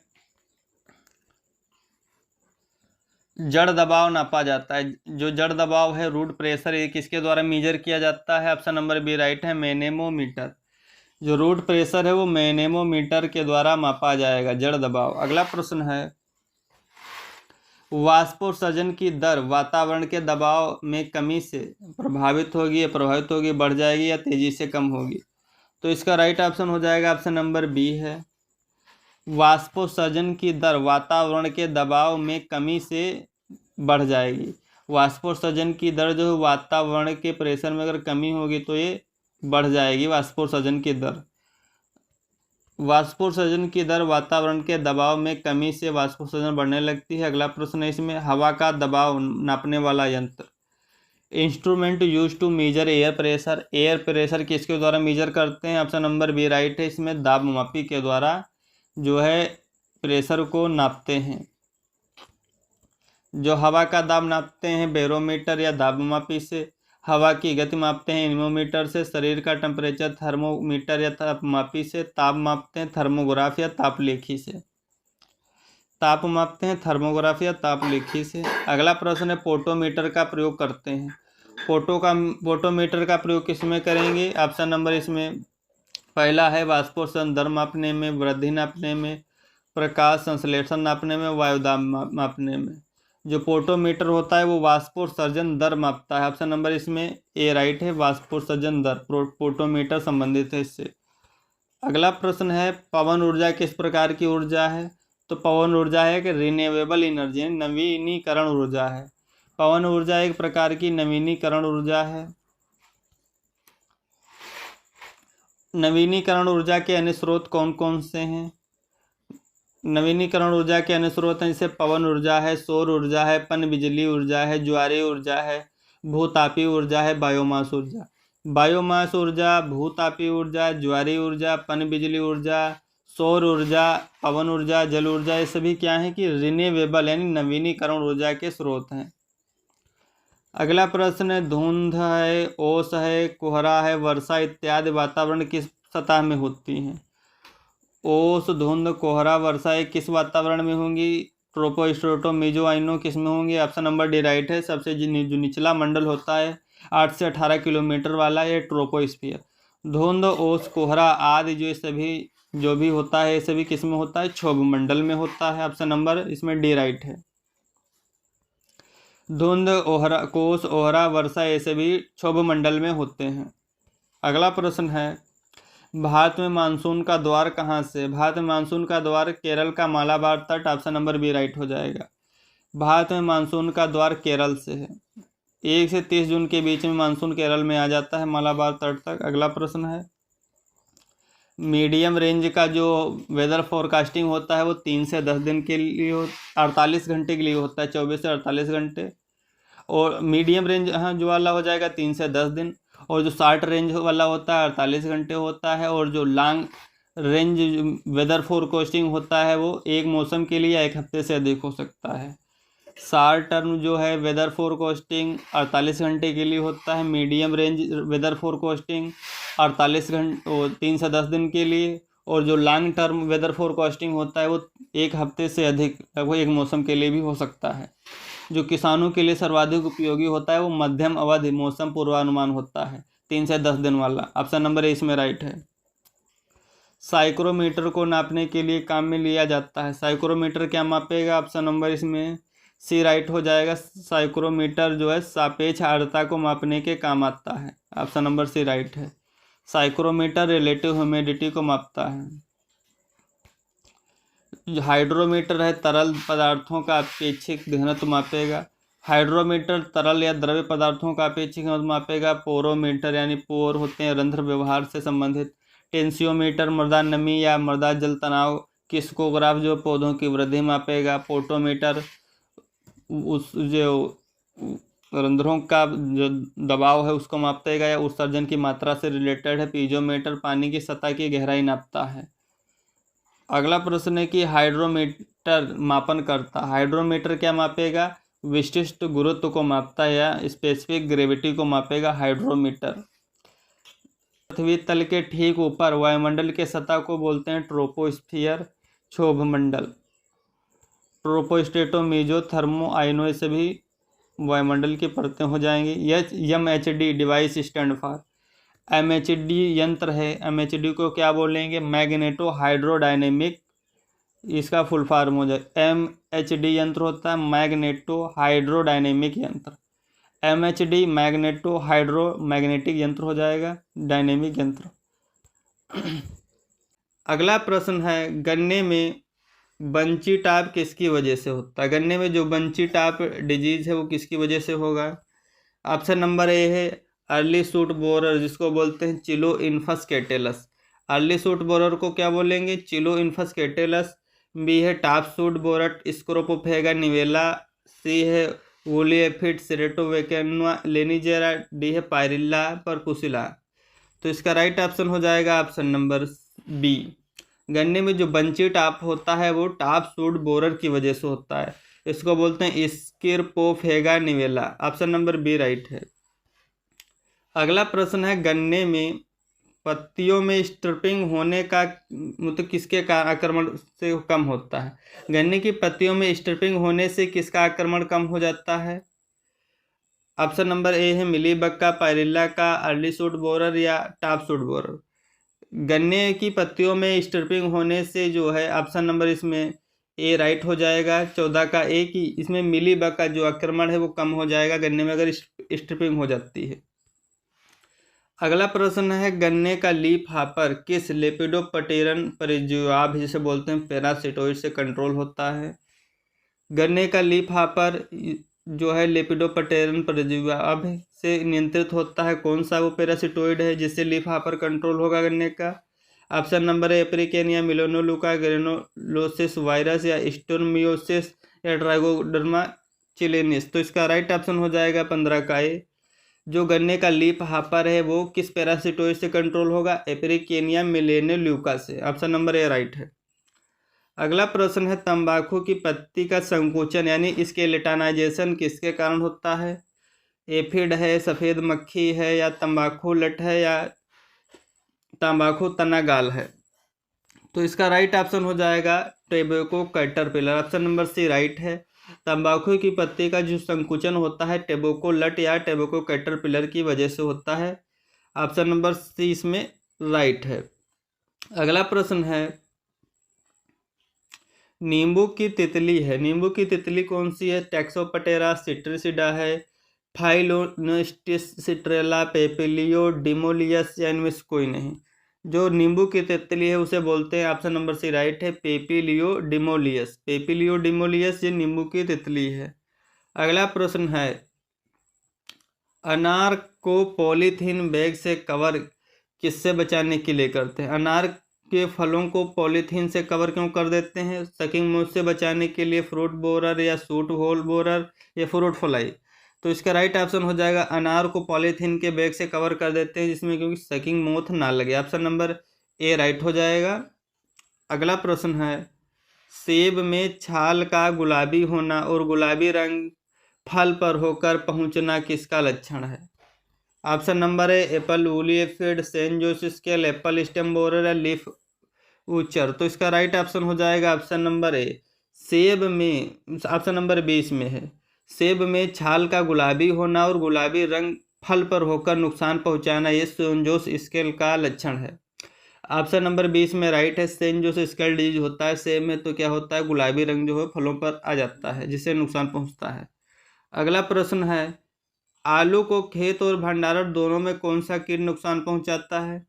जड़ दबाव नापा जाता है। जो जड़ दबाव है रूट प्रेशर, ये किसके द्वारा मेजर किया जाता है? ऑप्शन नंबर बी राइट है, मैनेमोमीटर। जो रूट प्रेशर है वो मैनेमोमीटर के द्वारा मापा जाएगा जड़ दबाव। अगला प्रश्न है वाष्पोत्सर्जन की दर वातावरण के दबाव में कमी से प्रभावित होगी या प्रभावित होगी, बढ़ जाएगी या तेजी से कम होगी? तो इसका राइट ऑप्शन हो जाएगा ऑप्शन नंबर बी है। वाष्पोत्सर्जन की दर वातावरण के दबाव में कमी से बढ़ जाएगी। वाष्पोत्सर्जन की दर जो वातावरण के प्रेशर में अगर कमी होगी तो ये बढ़ जाएगी वाष्पोत्सर्जन की दर। वाष्पोत्सर्जन की दर वातावरण के दबाव में कमी से वाष्पोत्सर्जन बढ़ने लगती है। अगला प्रश्न है इसमें हवा का दबाव नापने वाला यंत्र। Instrument use to measure air pressure. Air pressure किसके द्वारा मेजर करते हैं? ऑप्शन नंबर बी राइट है। इसमें दाब मापी के द्वारा जो है प्रेशर को नापते हैं। जो हवा का दाब नापते हैं बैरोमीटर या दाब मापी से। हवा की गति मापते हैं एनीमोमीटर से। शरीर का टेम्परेचर थर्मोमीटर या तापमापी से। ताप मापते हैं थर्मोग्राफ या तापलेखी से। ताप मापते हैं थर्मोग्राफ या तापलेखी से। अगला प्रश्न है पोटोमीटर का प्रयोग करते हैं। पोटोमीटर का प्रयोग किस में करेंगे? ऑप्शन नंबर इसमें पहला है वाष्पोत्सर्जन दर मापने में, वृद्धि नापने में, प्रकाश संश्लेषण नापने में, वायुदाब मापने में। जो पोटोमीटर होता है वो वाष्पोत्सर्जन दर मापता है। ऑप्शन नंबर इसमें ए राइट है, वाष्पोत्सर्जन दर पोटोमीटर संबंधित है इससे। अगला प्रश्न है पवन ऊर्जा किस प्रकार की ऊर्जा है? तो पवन ऊर्जा है कि रिन्यूएबल एनर्जी, नवीनीकरण ऊर्जा है। पवन ऊर्जा एक प्रकार की नवीनीकरण ऊर्जा है। नवीनीकरण ऊर्जा के अन्य स्रोत कौन कौन से हैं? नवीनीकरण ऊर्जा के अन्य स्रोत हैं जैसे पवन ऊर्जा है, सौर ऊर्जा है, पन बिजली ऊर्जा है, ज्वारीय ऊर्जा है, भूतापीय ऊर्जा है, बायोमास ऊर्जा। बायोमास ऊर्जा, भूतापीय ऊर्जा, ज्वारीय ऊर्जा, पन बिजली ऊर्जा, सौर ऊर्जा, पवन ऊर्जा, जल ऊर्जा, ये सभी क्या है कि रिन्यूएबल यानी नवीनीकरण ऊर्जा के स्रोत हैं। अगला प्रश्न है धुंध है, ओस है, कोहरा है, वर्षा इत्यादि वातावरण किस सतह में होती हैं? ओस, धुंध, कोहरा, वर्षा ये किस वातावरण में होंगी? ट्रोपोस्ट्रेटो मेसोजाइनो किस में होंगे? ऑप्शन नंबर डी राइट है। सबसे जो निचला मंडल होता है 8 से 18 किलोमीटर वाला, ये ट्रोपोस्फियर। धुंध, ओस, कोहरा आदि जो सभी जो भी होता है ये सभी किस में होता है? क्षोभ मंडल में होता है। ऑप्शन नंबर इसमें डी राइट है। धुंध, ओहरा, कोस, ओहरा, वर्षा ये सभी क्षोभ मंडल में होते हैं। अगला प्रश्न है भारत में मानसून का द्वार कहाँ से? भारत में मानसून का द्वार केरल का मालाबार तट। ऑप्शन नंबर बी राइट हो जाएगा। भारत में मानसून का द्वार केरल से है। 1 से 30 जून के बीच में मानसून केरल में आ जाता है, मालाबार तट तक। अगला प्रश्न है, मीडियम रेंज का जो वेदर फोरकास्टिंग होता है वो 3 से 10 दिन के लिए 48 घंटे के लिए होता है, 24 से 48 घंटे। और मीडियम रेंज जो वाला हो जाएगा 3 से 10 दिन, और जो शॉर्ट रेंज वाला होता है 48 घंटे होता है, और जो लॉन्ग रेंज वेदर फोरकास्टिंग होता है वो एक मौसम के लिए 1 हफ्ते से अधिक हो सकता है। शॉर्ट टर्म जो है वेदर फोरकास्टिंग 48 घंटे के लिए होता है, मीडियम रेंज वेदर फोरकास्टिंग 48 घंटे 3 से 10 दिन के लिए, और जो लॉन्ग टर्म वेदर फोरकास्टिंग होता है वो 1 हफ्ते से अधिक लगभग एक मौसम के लिए भी हो सकता है। जो किसानों के लिए सर्वाधिक उपयोगी होता है वो मध्यम अवधि मौसम पूर्वानुमान होता है, 3 से 10 दिन वाला। ऑप्शन नंबर ए इसमें राइट है। साइक्रोमीटर को नापने के लिए काम में लिया जाता है, साइक्रोमीटर क्या मापेगा? ऑप्शन नंबर इसमें सी राइट हो जाएगा। साइक्रोमीटर जो है सापेक्ष आर्द्रता को मापने के काम आता है, ऑप्शन नंबर सी राइट है। साइक्रोमीटर रिलेटिव ह्यूमिडिटी को मापता है। हाइड्रोमीटर है तरल पदार्थों का अपेक्षिक घनत्व मापेगा। हाइड्रोमीटर तरल या द्रव्य पदार्थों का अपेक्षिक घनत्व मापेगा। पोरोमीटर यानी पोर होते हैं रंध्र व्यवहार से संबंधित। टेंसियोमीटर मृदा नमी या मृदा जल तनाव। किस्कोग्राफ जो पौधों की वृद्धि मापेगा। पोटोमीटर उस जो रंध्रों का जो दबाव है उसको मापेगा या उत्सर्जन की मात्रा से रिलेटेड है। पीजोमीटर पानी की सतह की गहराई नापता है। अगला प्रश्न है कि हाइड्रोमीटर मापन करता है। हाइड्रोमीटर क्या मापेगा? विशिष्ट गुरुत्व को मापता है या स्पेसिफिक ग्रेविटी को मापेगा हाइड्रोमीटर। पृथ्वी तल के ठीक ऊपर वायुमंडल के सतह को बोलते हैं ट्रोपोस्फियर, क्षोभमंडल। ट्रोपोस्टेटो मीजो थर्मो आयनो से भी वायुमंडल की परतें हो जाएंगी। MHD device stand for. MHD यंत्र है, MHD को क्या बोलेंगे? मैग्नेटो हाइड्रोडायनेमिक, इसका फुल फॉर्म हो जाए। MHD यंत्र होता है मैग्नेटो हाइड्रोडायनेमिक यंत्र। MHD मैग्नेटो हाइड्रो मैग्नेटिक यंत्र हो जाएगा, डायनेमिक यंत्र। अगला प्रश्न है, गन्ने में बंची टॉप किसकी वजह से होता है? गन्ने में जो बंची टॉप डिजीज है वो किसकी वजह से होगा? ऑप्शन नंबर ए है अर्ली सूट बोरर, जिसको बोलते हैं चिलो इन्फस कैटेलस। अर्ली सूट बोरर को क्या बोलेंगे? चिलो इन्फस कैटेलस। बी है टॉप सूट बोरर स्क्रोपोफेगा निवेला। सी है वोली एफिड सेरेटोवेकेनुआ लेनिजेरा। डी है पायरिल्ला परपुसिला। तो इसका राइट ऑप्शन हो जाएगा ऑप्शन नंबर बी। गन्ने में जो बंची टॉप होता है वो टॉप सूट बोरर की वजह से होता है, इसको बोलते हैं स्क्रोपोफेगा निवेला। ऑप्शन नंबर बी राइट है। अगला प्रश्न है, गन्ने में पत्तियों में स्ट्रिपिंग होने का मतलब किसके आक्रमण से कम होता है? गन्ने की पत्तियों में स्ट्रिपिंग होने से किसका आक्रमण कम हो जाता है? ऑप्शन नंबर ए है मिलीबग का, पायरिल्ला का, अर्ली सूट बोरर या टॉप सूट बोरर। गन्ने की पत्तियों में स्ट्रिपिंग होने से जो है ऑप्शन नंबर इसमें ए राइट हो जाएगा 14 का ए, की इसमें मिलीबग का जो आक्रमण है वो कम हो जाएगा गन्ने में अगर स्ट्रिपिंग हो जाती है। अगला प्रश्न है, गन्ने का लीफ हॉपर किस लेपिडोप्टेरन परिजीवाभ जिसे बोलते हैं पैरासिटोइड से कंट्रोल होता है? गन्ने का लीफ हॉपर जो है लेपिडोप्टेरन परिजीवाभ से नियंत्रित होता है। कौन सा वो पैरासिटोइड है जिससे लीफ हॉपर कंट्रोल होगा गन्ने का? ऑप्शन नंबर ए एप्रिकेनिया मिलोनोलुका ग्रेनुलोसिस वायरस या स्टोरमियोसिस या ट्राइगोडर्मा चिलेनिस। तो इसका राइट ऑप्शन हो जाएगा 15 का ए। जो गन्ने का लीफ हॉपर है वो किस पैरासिटोइड से कंट्रोल होगा? एप्रिकेनिया मिलोनोलुका से। ऑप्शन नंबर ए राइट है। अगला प्रश्न है, तंबाकू की पत्ती का संकुचन यानी स्केलेटनाइजेशन किसके कारण होता है? एफिड है, सफ़ेद मक्खी है या तंबाकू लट है या तंबाकू तनागाल है? तो इसका राइट ऑप्शन हो जाएगा tobacco caterpillar. Option number C right है। तंबाकू की पत्ती का जो संकुचन होता है टेबेको लट या टेबेको कैटरपिलर की वजह से होता है। ऑप्शन नंबर सी इसमें राइट है। अगला प्रश्न है, नींबू की तितली है, नींबू की तितली कौन सी है? टैक्सोपटेरा सिट्रिसिडा है, फाइलोनेस्टिस सिट्रेला, पेपिलियो डिमोलियस या इनमें से कोई नहीं। जो नींबू की तितली है उसे बोलते हैं, ऑप्शन नंबर सी राइट है, पेपिलियो डिमोलियस। पेपिलियो डिमोलियस ये नींबू की तितली है। अगला प्रश्न है, अनार को पॉलीथीन बैग से कवर किससे बचाने के लिए करते हैं? अनार के फलों को पॉलीथीन से कवर क्यों कर देते हैं? सकिंग मोथ से बचाने के लिए, फ्रूट बोरर या सूट होल बोरर या फ्रूट फ्लाई? तो इसका राइट ऑप्शन हो जाएगा अनार को पॉलीथीन के बैग से कवर कर देते हैं जिसमें क्योंकि सकिंग मोथ ना लगे। ऑप्शन नंबर ए राइट हो जाएगा। अगला प्रश्न है, सेब में छाल का गुलाबी होना और गुलाबी रंग फल पर होकर पहुंचना किसका लक्षण है? Option number A apple woolly aphid, San Jose scale, apple stem borer या लीफ ऊचर। तो इसका राइट ऑप्शन हो जाएगा ऑप्शन नंबर ए। सेब में, ऑप्शन नंबर 20 में है, सेब में छाल का गुलाबी होना और गुलाबी रंग फल पर होकर नुकसान पहुंचाना ये सेंट जोस स्केल का लक्षण है। ऑप्शन नंबर 20 में राइट है। सेंट जोस स्केल डिजीज होता है सेब में, तो क्या होता है, गुलाबी रंग जो है फलों पर आ जाता है जिससे नुकसान पहुंचता है। अगला प्रश्न है, आलू को खेत और भंडारण दोनों में कौन सा कीट नुकसान पहुंचाता है?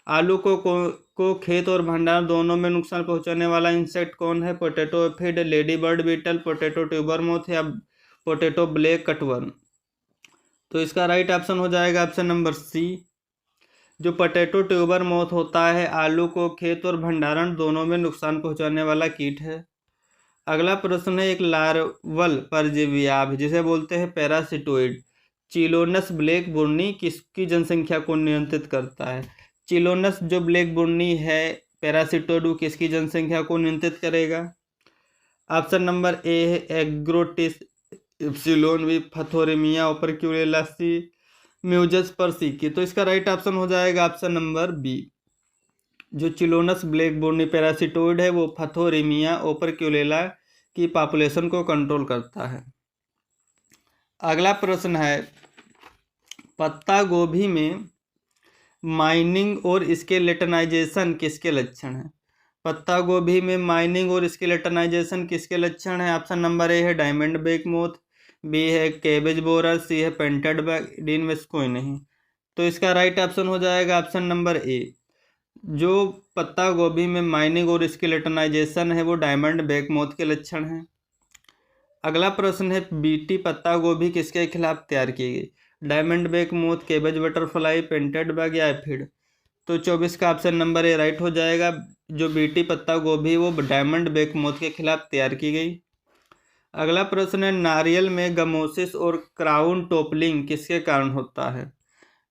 आलू को खेत और भंडारण दोनों में नुकसान पहुंचाने वाला इंसेक्ट कौन है? Potato aphid, lady bird beetle, potato tuber moth या पोटैटो ब्लैक कटवर्म? तो इसका राइट ऑप्शन हो जाएगा ऑप्शन नंबर सी। जो पोटैटो ट्यूबर मोथ होता है आलू को खेत और भंडारण दोनों में नुकसान पहुंचाने वाला कीट है। अगला प्रश्न है, एक लार्वल परजीवी जिसे बोलते हैं पैरासिटोइड, चिलोनस ब्लैक बुर्नी किसकी जनसंख्या को नियंत्रित करता है? चिलोनस जो ब्लैक बुर्नी है पैरासिटोइड वो किसकी जनसंख्या को नियंत्रित करेगा? ऑप्शन नंबर ए है एग्रोटिस इप्सिलोन वी फथोरेमिया ओपर्क्यूलेलासी म्यूजस परसिकी। तो इसका राइट ऑप्शन हो जाएगा ऑप्शन नंबर बी। जो चिलोनस ब्लैक बुर्नी पैरासिटोइड है वो फथोरेमिया ओपर्क्यूलेला की पॉपुलेशन को कंट्रोल करता है। अगला प्रश्न है, पत्ता गोभी में माइनिंग और स्केलेटनाइजेशन किसके लक्षण है? पत्ता गोभी में माइनिंग और स्केलेटनाइजेशन किसके लक्षण है? ऑप्शन नंबर ए है डायमंड बैक मोथ, बी है कैबेज बोरर, सी है पेंटेड बैग, डी में से कोई नहीं। तो इसका राइट ऑप्शन हो जाएगा ऑप्शन नंबर ए। जो पत्ता गोभी में माइनिंग और स्केलेटनाइजेशन है वो डायमंड बैक मोथ के लक्षण हैं। अगला प्रश्न है, बीटी पत्ता गोभी किसके खिलाफ तैयार की गई? Diamond back moth, cabbage butterfly, painted bag या एफिड? तो 24 का ऑप्शन नंबर ए राइट हो जाएगा। जो बीटी पत्ता गोभी वो डायमंड बैक मोथ के खिलाफ तैयार की गई। अगला प्रश्न है, नारियल में गमोसिस और क्राउन टोपलिंग किसके कारण होता है?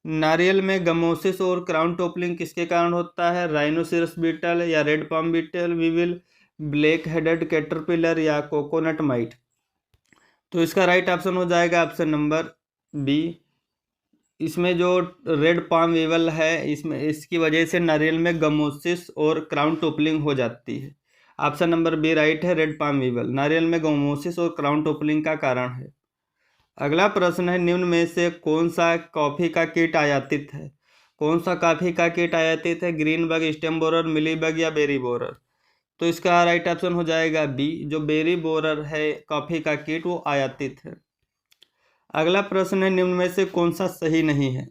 नारियल में गमोसिस और क्राउन टोपलिंग किसके कारण होता है? राइनोसिरस बीटल या red palm beetle, weevil, black headed caterpillar या कोकोनट माइट? तो इसका राइट ऑप्शन हो जाएगा ऑप्शन नंबर बी। इसमें जो रेड पाम वीवल है इसमें इसकी वजह से नारियल में गमोसिस और क्राउन टोपलिंग हो जाती है। ऑप्शन नंबर बी राइट है, रेड पाम वीवल नारियल में गमोसिस और क्राउन टोपलिंग का कारण है। अगला प्रश्न है, निम्न में से कौन सा कॉफी का कीट आयातित है? कौन सा कॉफी का कीट आयातित है? ग्रीन बग, स्टेम बोरर, मिली बग या बेरी बोरर? तो इसका राइट ऑप्शन हो जाएगा बी। जो बेरी बोरर है कॉफी का कीट वो आयातित है। अगला प्रश्न है, निम्न में से कौन सा सही नहीं है?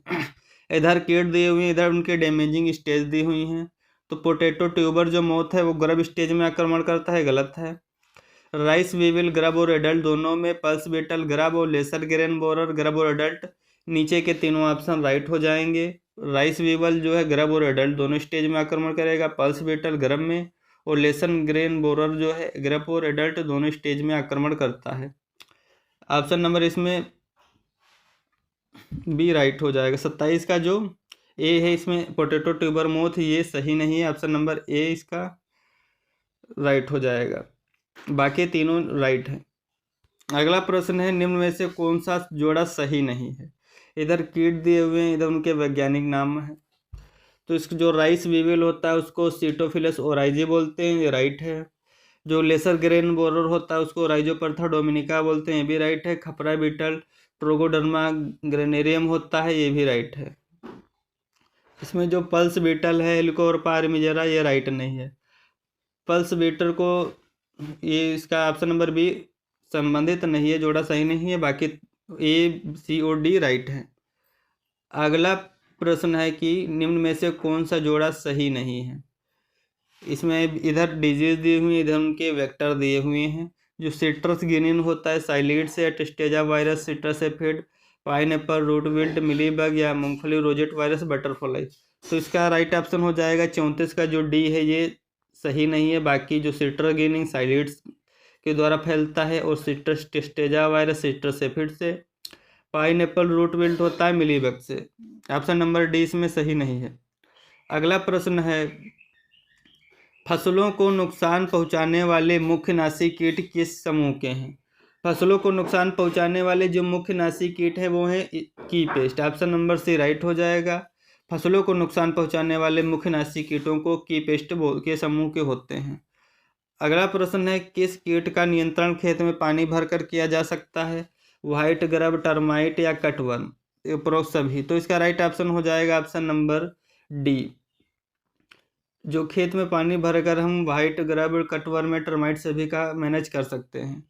इधर कीट दिए हुए हैं, इधर उनके डैमेजिंग स्टेज दी हुई हैं। तो पोटैटो ट्यूबर जो मोथ है वो ग्रब स्टेज में आक्रमण करता है, गलत है। राइस वीविल ग्रब और एडल्ट दोनों में, पल्स बीटल ग्रब और लेसर ग्रेन बोरर ग्रब और एडल्ट, नीचे के तीनों ऑप्शन राइट हो जाएंगे। राइस वीवल जो है ग्रब और एडल्ट दोनों स्टेज में आक्रमण करेगा, पल्स बीटल ग्रब में और लेसन ग्रेन बोरर जो है ग्रब और एडल्ट दोनों स्टेज में आक्रमण करता है। ऑप्शन नंबर इसमें बी राइट हो जाएगा। 27 का जो ए है इसमें पोटैटो ट्यूबर मोथ ये सही नहीं है, ऑप्शन नंबर ए इसका राइट हो जाएगा, बाकी तीनों राइट है। अगला प्रश्न है, निम्न में से कौन सा जोड़ा सही नहीं है? इधर कीट दिए हुए हैं, इधर उनके वैज्ञानिक नाम है। तो इसका जो राइस वीविल होता है उसको सीटोफिलस ओराइजी बोलते हैं, ये राइट है। जो लेसर ग्रेन बोरर होता है उसको राइजोपरथा डोमिनिका बोलते हैं, ये भी राइट है। खपरा बीटल ट्रोगोडर्मा ग्रेनेरियम होता है, ये भी राइट है। इसमें जो पल्स बीटल है हेलिकोवर्पा आर्मिजेरा ये राइट नहीं है। पल्स बीटल को ये इसका ऑप्शन नंबर बी संबंधित नहीं है, जोड़ा सही नहीं है, बाकी ए सी और डी राइट है। अगला प्रश्न है कि निम्न में से कौन सा जोड़ा सही नहीं है? इसमें इधर डिजीज दी हुई, इधर उनके वेक्टर दिए हुए हैं। जो सिट्रस गिनिन होता है साइलिड से, tristeza virus, citrus aphid, pineapple, root wilt, mealybug या मूंगफली रोजेट वायरस, बटरफ्लाई। तो इसका राइट ऑप्शन हो जाएगा 34 का जो डी है ये सही नहीं है। बाकी जो सिट्रागिनिंग साइलिड्स के द्वारा फैलता है और सिट्रस टेस्टेजा वायरस सिट्रस एफिड से, पाइनएप्पल रूट विल्ट होता है मिलीबग से। ऑप्शन नंबर डी इसमें सही नहीं है। अगला प्रश्न है, फसलों को नुकसान पहुंचाने वाले मुख्य नासी कीट किस समूह के हैं? फसलों को नुकसान पहुंचाने वाले जो मुख्य नासी कीट है वो है की pest. Option number C right हो जाएगा। फसलों को नुकसान पहुंचाने वाले मुख्य नासी कीटों को की पेस्ट के समूह के होते हैं। अगला प्रश्न है, किस कीट का नियंत्रण खेत में पानी भरकर किया जा सकता है? व्हाइट ग्रब, टर्माइट या कटवर्म, उपरोक्त सभी। तो इसका राइट ऑप्शन हो जाएगा ऑप्शन नंबर डी। जो खेत में पानी भरकर हम व्हाइट ग्रब, कटवर्म, टर्माइट सभी का मैनेज कर सकते हैं।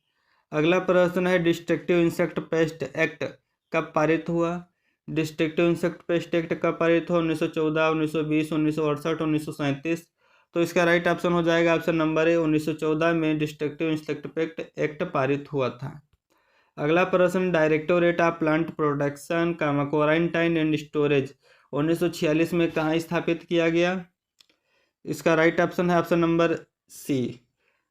अगला प्रश्न है, डिस्ट्रक्टिव इंसेक्ट पेस्ट एक्ट कब पारित हुआ? डिस्ट्रक्टिव इंसेक्ट पेस्ट एक्ट कब पारित हुआ? 1914, 1920, 1968, 1937। तो इसका राइट ऑप्शन हो जाएगा ऑप्शन नंबर ए। 1914 में डिस्ट्रक्टिव इंसेक्ट पेस्ट एक्ट पारित हुआ था। अगला प्रश्न, directorate of plant protection quarantine and storage 1946 में कहाँ स्थापित किया गया? इसका राइट ऑप्शन है ऑप्शन नंबर सी।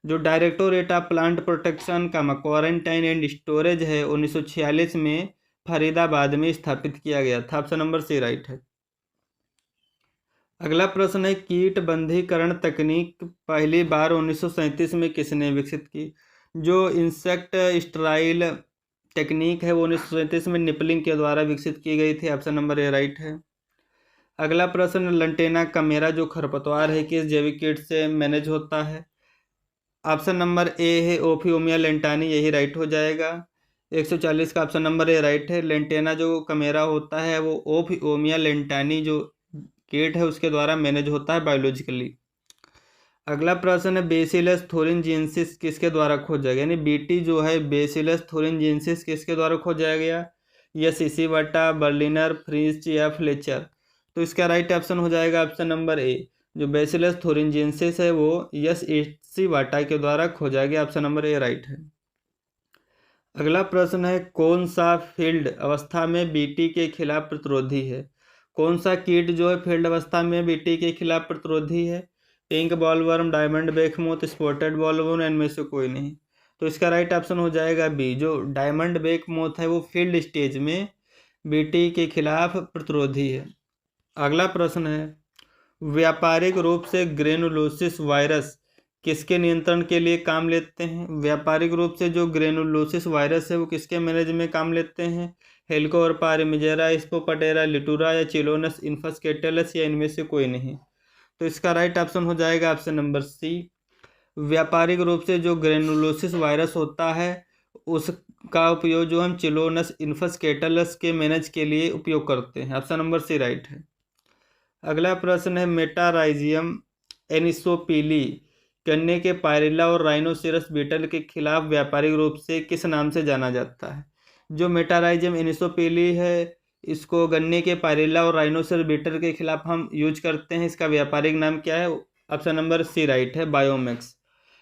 जो directorate of plant protection quarantine and storage है 1946 में फरीदाबाद में स्थापित किया गया था। ऑप्शन नंबर सी राइट है। अगला प्रश्न है, कीट बंधीकरण तकनीक पहली बार 1937 में किसने विकसित की? जो इंसेक्ट स्टराइल टेक्निक है वो 1937 में निपलिंग के द्वारा विकसित की गई थी। ऑप्शन नंबर ए राइट है। अगला प्रश्न, लंटेना कमेरा जो खरपतवार है किस जैविक कीट से मैनेज होता है? ऑप्शन नंबर ए है ओफियोमिया लेंटानी, यही राइट हो जाएगा। 140 का ऑप्शन नंबर ए राइट है। लेंटेना जो कमेरा होता है वो ओफियोमिया लेंटानी जो कीट है उसके द्वारा मैनेज होता है बायोलॉजिकली। अगला प्रश्न है, बेसिलस थोरिनजेंसिस किसके द्वारा खोजा गया? यानी बीटी जो है बेसिलस थोरिनजेंसिस किसके द्वारा खोजा गया? यस इसीवाटा, बर्लिनर, फ्रिंच या फ्लेचर। तो इसका राइट ऑप्शन हो जाएगा ऑप्शन नंबर ए। जो बेसिलस थोरिनजेंसिस है वो यस इसीवाटा के द्वारा खोजा गया। ऑप्शन नंबर ए राइट है। अगला प्रश्न है, कौन सा फील्ड अवस्था में बीटी के खिलाफ प्रतिरोधी है? कौन सा कीट जो है फील्ड अवस्था में बीटी के खिलाफ प्रतिरोधी है? Pink bollworm, diamond back moth, spotted bollworm, इनमें से कोई नहीं। तो इसका राइट ऑप्शन हो जाएगा बी। जो डायमंड बेकमोथ है वो फील्ड स्टेज में बीटी के खिलाफ प्रतिरोधी है। अगला प्रश्न है, व्यापारिक रूप से ग्रेनुलोसिस वायरस किसके नियंत्रण के लिए काम लेते हैं? व्यापारिक रूप से जो ग्रेनुलोसिस वायरस है वो किसके मैनेज में काम लेते हैं? हेलिकोवरपार, मिजेरा, स्पोपटेरा, लिटूरा या चिलोनस इन्फस्केटेलस या इनमें से कोई नहीं। तो इसका राइट ऑप्शन हो जाएगा ऑप्शन नंबर सी। व्यापारिक रूप से जो ग्रेनुलोसिस वायरस होता है उसका उपयोग जो हम चिलोनस इन्फस्केटेलस के मैनेज के लिए उपयोग करते हैं। ऑप्शन नंबर सी राइट है। अगला प्रश्न है, मेटाराइजियम एनिसोपीली गन्ने के पायरिल्ला और राइनोसेरस बीटल के खिलाफ व्यापारिक रूप से किस नाम से जाना जाता है? जो मेटाराइजियम एनिसोपीली है इसको गन्ने के पायरिल्ला और राइनोसेरस बीटल के खिलाफ हम यूज करते हैं। इसका व्यापारिक नाम क्या है? ऑप्शन नंबर सी राइट है, Biomax.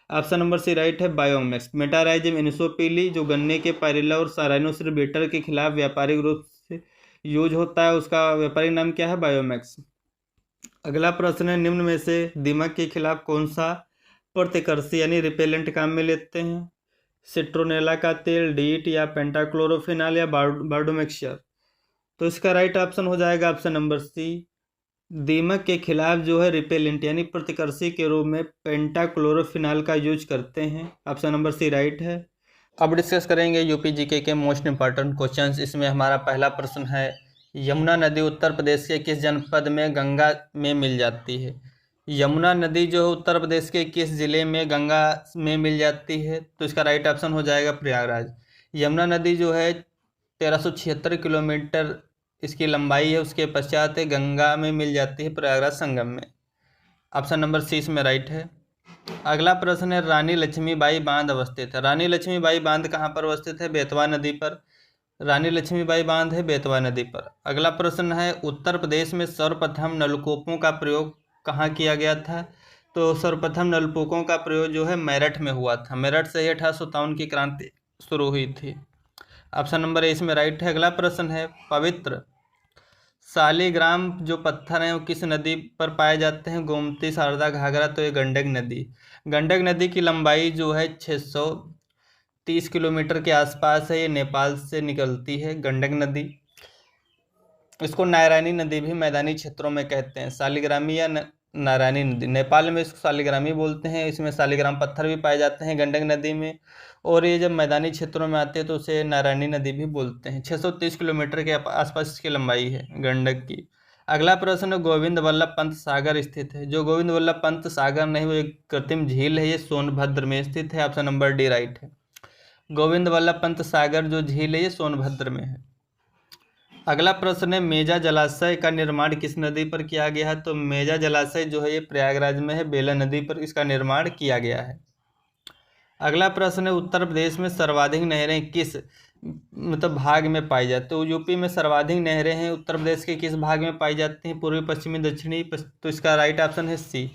Option number C right है, बायोमैक्स। मेटाराइजियम एनिसोपीली जो गन्ने के पायरिल्ला और राइनोसेरस बीटल के खिलाफ व्यापारिक रूप से यूज होता है उसका व्यापारिक नाम क्या है? बायोमैक्स। अगला प्रश्न है, निम्न में से दीमक के खिलाफ कौन सा प्रतिकर्षी यानी रिपेलेंट काम में लेते हैं? सिट्रोनेला का तेल, डीट या पेंटाक्लोरोफिनाल या बार्डोमेक्सियर। तो इसका राइट ऑप्शन हो जाएगा ऑप्शन नंबर सी। दीमक के खिलाफ जो है रिपेलेंट यानी प्रतिकर्षी के रूप में पेंटाक्लोरोफिनाल का यूज करते हैं। ऑप्शन नंबर सी राइट है। अब डिस्कस करेंगे यूपी जीके के मोस्ट इंपॉर्टेंट क्वेश्चंस। इसमें हमारा पहला प्रश्न है, यमुना नदी उत्तर प्रदेश के किस जनपद में गंगा में मिल जाती है? यमुना नदी जो है उत्तर प्रदेश के किस जिले में गंगा में मिल जाती है? तो इसका राइट ऑप्शन हो जाएगा प्रयागराज। यमुना नदी जो है 1376 किलोमीटर इसकी लंबाई है, उसके पश्चात गंगा में मिल जाती है प्रयागराज संगम में। ऑप्शन नंबर सी इसमें राइट है। अगला प्रश्न है, रानी लक्ष्मीबाई बांध अवस्थित है। रानी लक्ष्मीबाई बांध कहाँ पर अवस्थित है? बेतवा नदी पर रानी लक्ष्मीबाई बांध है बेतवा नदी पर। अगला प्रश्न है, उत्तर प्रदेश में सर्वप्रथम नलकूपों का प्रयोग कहाँ किया गया था? तो सर्वप्रथम नलकूपों का प्रयोग जो है मेरठ में हुआ था। मेरठ से ही 1857 की क्रांति शुरू हुई थी। ऑप्शन नंबर ए इसमें राइट है। अगला प्रश्न है, पवित्र शालिग्राम जो पत्थर हैं वो किस नदी पर पाए जाते हैं? गोमती, शारदा, घाघरा। तो ये गंडक नदी। गंडक नदी की लंबाई जो है 630 किलोमीटर के आसपास है। ये नेपाल से निकलती है गंडक नदी। इसको नारायणी नदी भी मैदानी क्षेत्रों में कहते हैं। शालिग्रामी या नारायणी नदी, नेपाल में इसको शालिग्रामी बोलते हैं। इसमें शालिग्राम पत्थर भी पाए जाते हैं गंडक नदी में, और ये जब मैदानी क्षेत्रों में आते हैं तो उसे नारायणी नदी भी बोलते हैं। 630 किलोमीटर के आसपास इसकी लंबाई है गंडक की। अगला प्रश्न, गोविंद वल्लभ पंत सागर स्थित है? जो गोविंद वल्लभ पंत सागर नहीं, वो एक कृत्रिम झील है। ये सोनभद्र में स्थित है। ऑप्शन नंबर डी राइट है। गोविंद वल्लभ पंत सागर जो झील है ये सोनभद्र में है। अगला प्रश्न है, मेजा जलाशय का निर्माण किस नदी पर किया गया है? तो मेजा जलाशय जो है ये प्रयागराज में है, बेला नदी पर इसका निर्माण किया गया है। अगला प्रश्न है, उत्तर प्रदेश में सर्वाधिक नहरें किस भाग में पाई जाती है? तो यूपी में सर्वाधिक नहरें हैं उत्तर प्रदेश के किस भाग में पाई जाती हैं? पूर्वी, पश्चिमी, दक्षिणी। तो इसका राइट ऑप्शन है सी।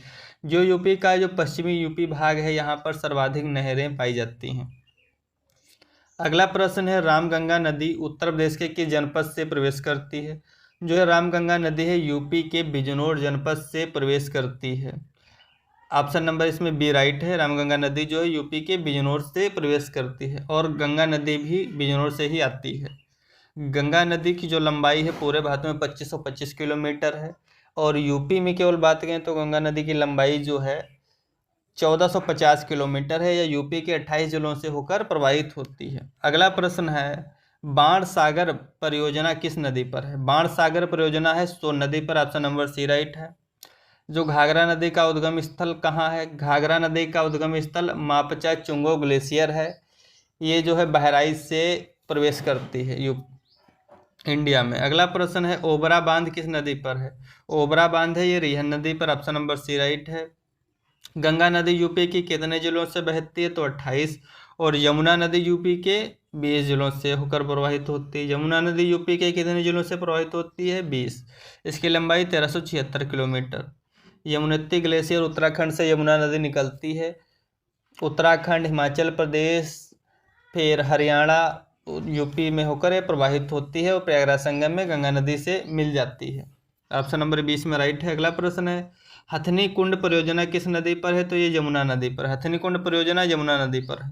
जो यूपी का जो पश्चिमी यूपी भाग है यहाँ पर सर्वाधिक नहरें पाई जाती हैं। अगला प्रश्न है, रामगंगा नदी उत्तर प्रदेश के किस जनपद से प्रवेश करती है? जो है रामगंगा नदी है यूपी के बिजनौर जनपद से प्रवेश करती है। ऑप्शन नंबर इसमें बी राइट है। रामगंगा नदी जो है यूपी के बिजनौर से प्रवेश करती है, और गंगा नदी भी बिजनौर से ही आती है। गंगा नदी की जो लंबाई है पूरे भारत में 2525 किलोमीटर है, और यूपी में केवल बात करें तो गंगा नदी की लंबाई जो है 1450 किलोमीटर है, या यूपी के 28 जिलों से होकर प्रवाहित होती है। अगला प्रश्न है, बाण सागर परियोजना किस नदी पर है? बाण सागर परियोजना है सोन नदी पर। ऑप्शन नंबर सी राइट है। जो घाघरा नदी का उद्गम स्थल कहाँ है? घाघरा नदी का उद्गम स्थल मापचा चुंगो ग्लेशियर है। ये जो है बहराइच से प्रवेश करती है इंडिया में। अगला प्रश्न है, ओबरा बांध किस नदी पर है? ओबरा बांध है ये रिहन नदी पर। ऑप्शन नंबर सी राइट है। गंगा नदी यूपी के कितने जिलों से बहती है? तो 28। और यमुना नदी यूपी के 20 जिलों से होकर प्रवाहित होती है। यमुना नदी यूपी के कितने जिलों से प्रवाहित होती है? 20। इसकी लंबाई 1376 किलोमीटर। यमुनोत्री ग्लेशियर उत्तराखंड से यमुना नदी निकलती है। उत्तराखंड, हिमाचल प्रदेश, फिर हरियाणा, यूपी में होकर प्रवाहित होती है, और प्रयागराज संगम में गंगा नदी से मिल जाती है। ऑप्शन नंबर 20 में राइट है। अगला प्रश्न है, हथनी कुंड परियोजना किस नदी पर है? तो ये यमुना नदी पर। हथनी कुंड परियोजना यमुना नदी पर है।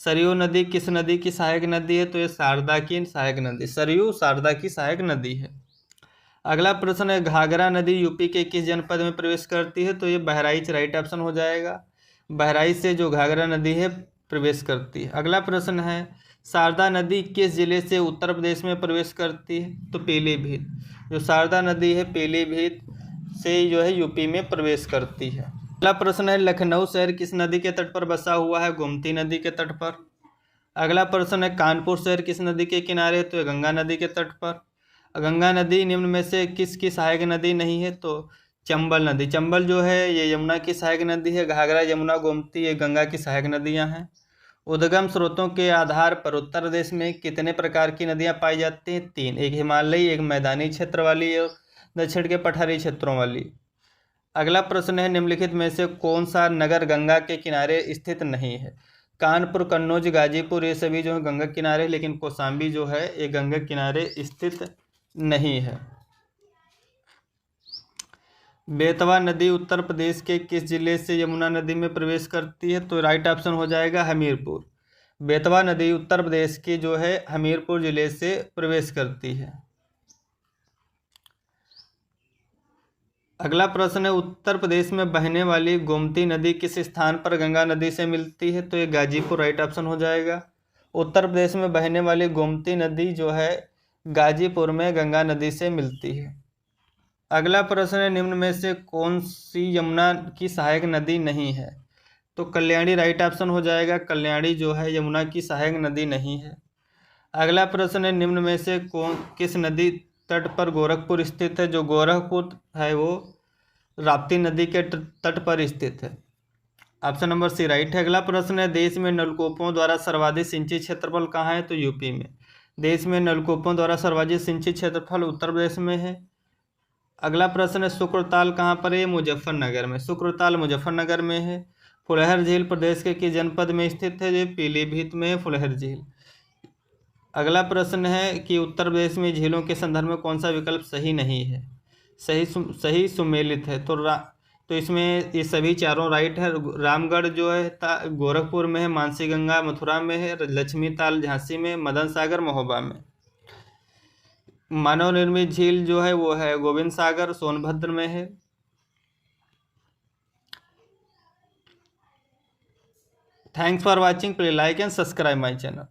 सरयू नदी किस नदी की सहायक नदी है? तो ये शारदा की सहायक नदी। सरयू शारदा की सहायक नदी है। अगला प्रश्न है, घाघरा नदी यूपी के किस जनपद में प्रवेश करती है? तो ये बहराइच राइट ऑप्शन हो जाएगा। बहराइच से जो घाघरा नदी है प्रवेश करती है। अगला प्रश्न है, शारदा नदी किस जिले से उत्तर प्रदेश में प्रवेश करती है? तो पीलीभीत। जो शारदा नदी है पीलीभीत से जो है यूपी में प्रवेश करती है। अगला प्रश्न है, लखनऊ शहर किस नदी के तट पर बसा हुआ है? गोमती नदी के तट पर। अगला प्रश्न है, कानपुर शहर किस नदी के किनारे है? तो गंगा नदी के तट पर। गंगा नदी निम्न में से किसकी सहायक नदी नहीं है? तो चंबल नदी। चंबल जो है ये यमुना की सहायक नदी है। घाघरा, यमुना, गोमती ये गंगा की सहायक नदियां हैं। उद्गम स्रोतों के आधार पर उत्तर प्रदेश में कितने प्रकार की नदियां पाई जाती हैं? 3। एक हिमालयी, एक मैदानी क्षेत्र वाली, और दक्षिण के पठारी क्षेत्रों वाली। अगला प्रश्न है, निम्नलिखित में से कौन सा नगर गंगा के किनारे स्थित नहीं है? कानपुर, कन्नौज, गाजीपुर ये सभी जो है गंगा किनारे, लेकिन कौशाम्बी जो है ये गंगा किनारे स्थित नहीं है। बेतवा नदी उत्तर प्रदेश के किस जिले से यमुना नदी में प्रवेश करती है? तो राइट ऑप्शन हो जाएगा हमीरपुर। बेतवा नदी उत्तर प्रदेश की जो है हमीरपुर जिले से प्रवेश करती है। अगला प्रश्न है, उत्तर प्रदेश में बहने वाली गोमती नदी किस स्थान पर गंगा नदी से मिलती है? तो ये गाजीपुर राइट ऑप्शन हो जाएगा। उत्तर प्रदेश में बहने वाली गोमती नदी जो है गाजीपुर में गंगा नदी से मिलती है। अगला प्रश्न है, निम्न में से कौन सी यमुना की सहायक नदी नहीं है? तो कल्याणी राइट ऑप्शन हो जाएगा। कल्याणी जो है यमुना की सहायक नदी नहीं है। अगला प्रश्न है, निम्न में से किस नदी तट पर गोरखपुर स्थित है? जो गोरखपुर है वो राप्ती नदी के तट पर स्थित है। ऑप्शन नंबर सी राइट है। अगला प्रश्न है, देश में नलकूपों द्वारा सर्वाधिक सिंचित क्षेत्रफल कहाँ है? तो यूपी में। देश में नलकूपों द्वारा सर्वाधिक सिंचित क्षेत्रफल उत्तर प्रदेश में है। अगला प्रश्न है, शुक्रताल कहाँ पर है? मुजफ्फरनगर में। शुक्रताल मुजफ्फरनगर में है। फुलहर झील प्रदेश के किस जनपद में स्थित है? ये पीलीभीत में है फुलहर झील। अगला प्रश्न है कि उत्तर प्रदेश में झीलों के संदर्भ में कौन सा विकल्प सही नहीं है? सही सुमेलित है। तो इसमें ये सभी चारों राइट है। रामगढ़ जो है गोरखपुर में है, मानसी गंगा मथुरा में है, लक्ष्मी ताल झांसी में, मदन सागर महोबा में। मानव निर्मित झील जो है वो है गोविंद सागर सोनभद्र में है। Thanks for watching. Please like and subscribe my channel.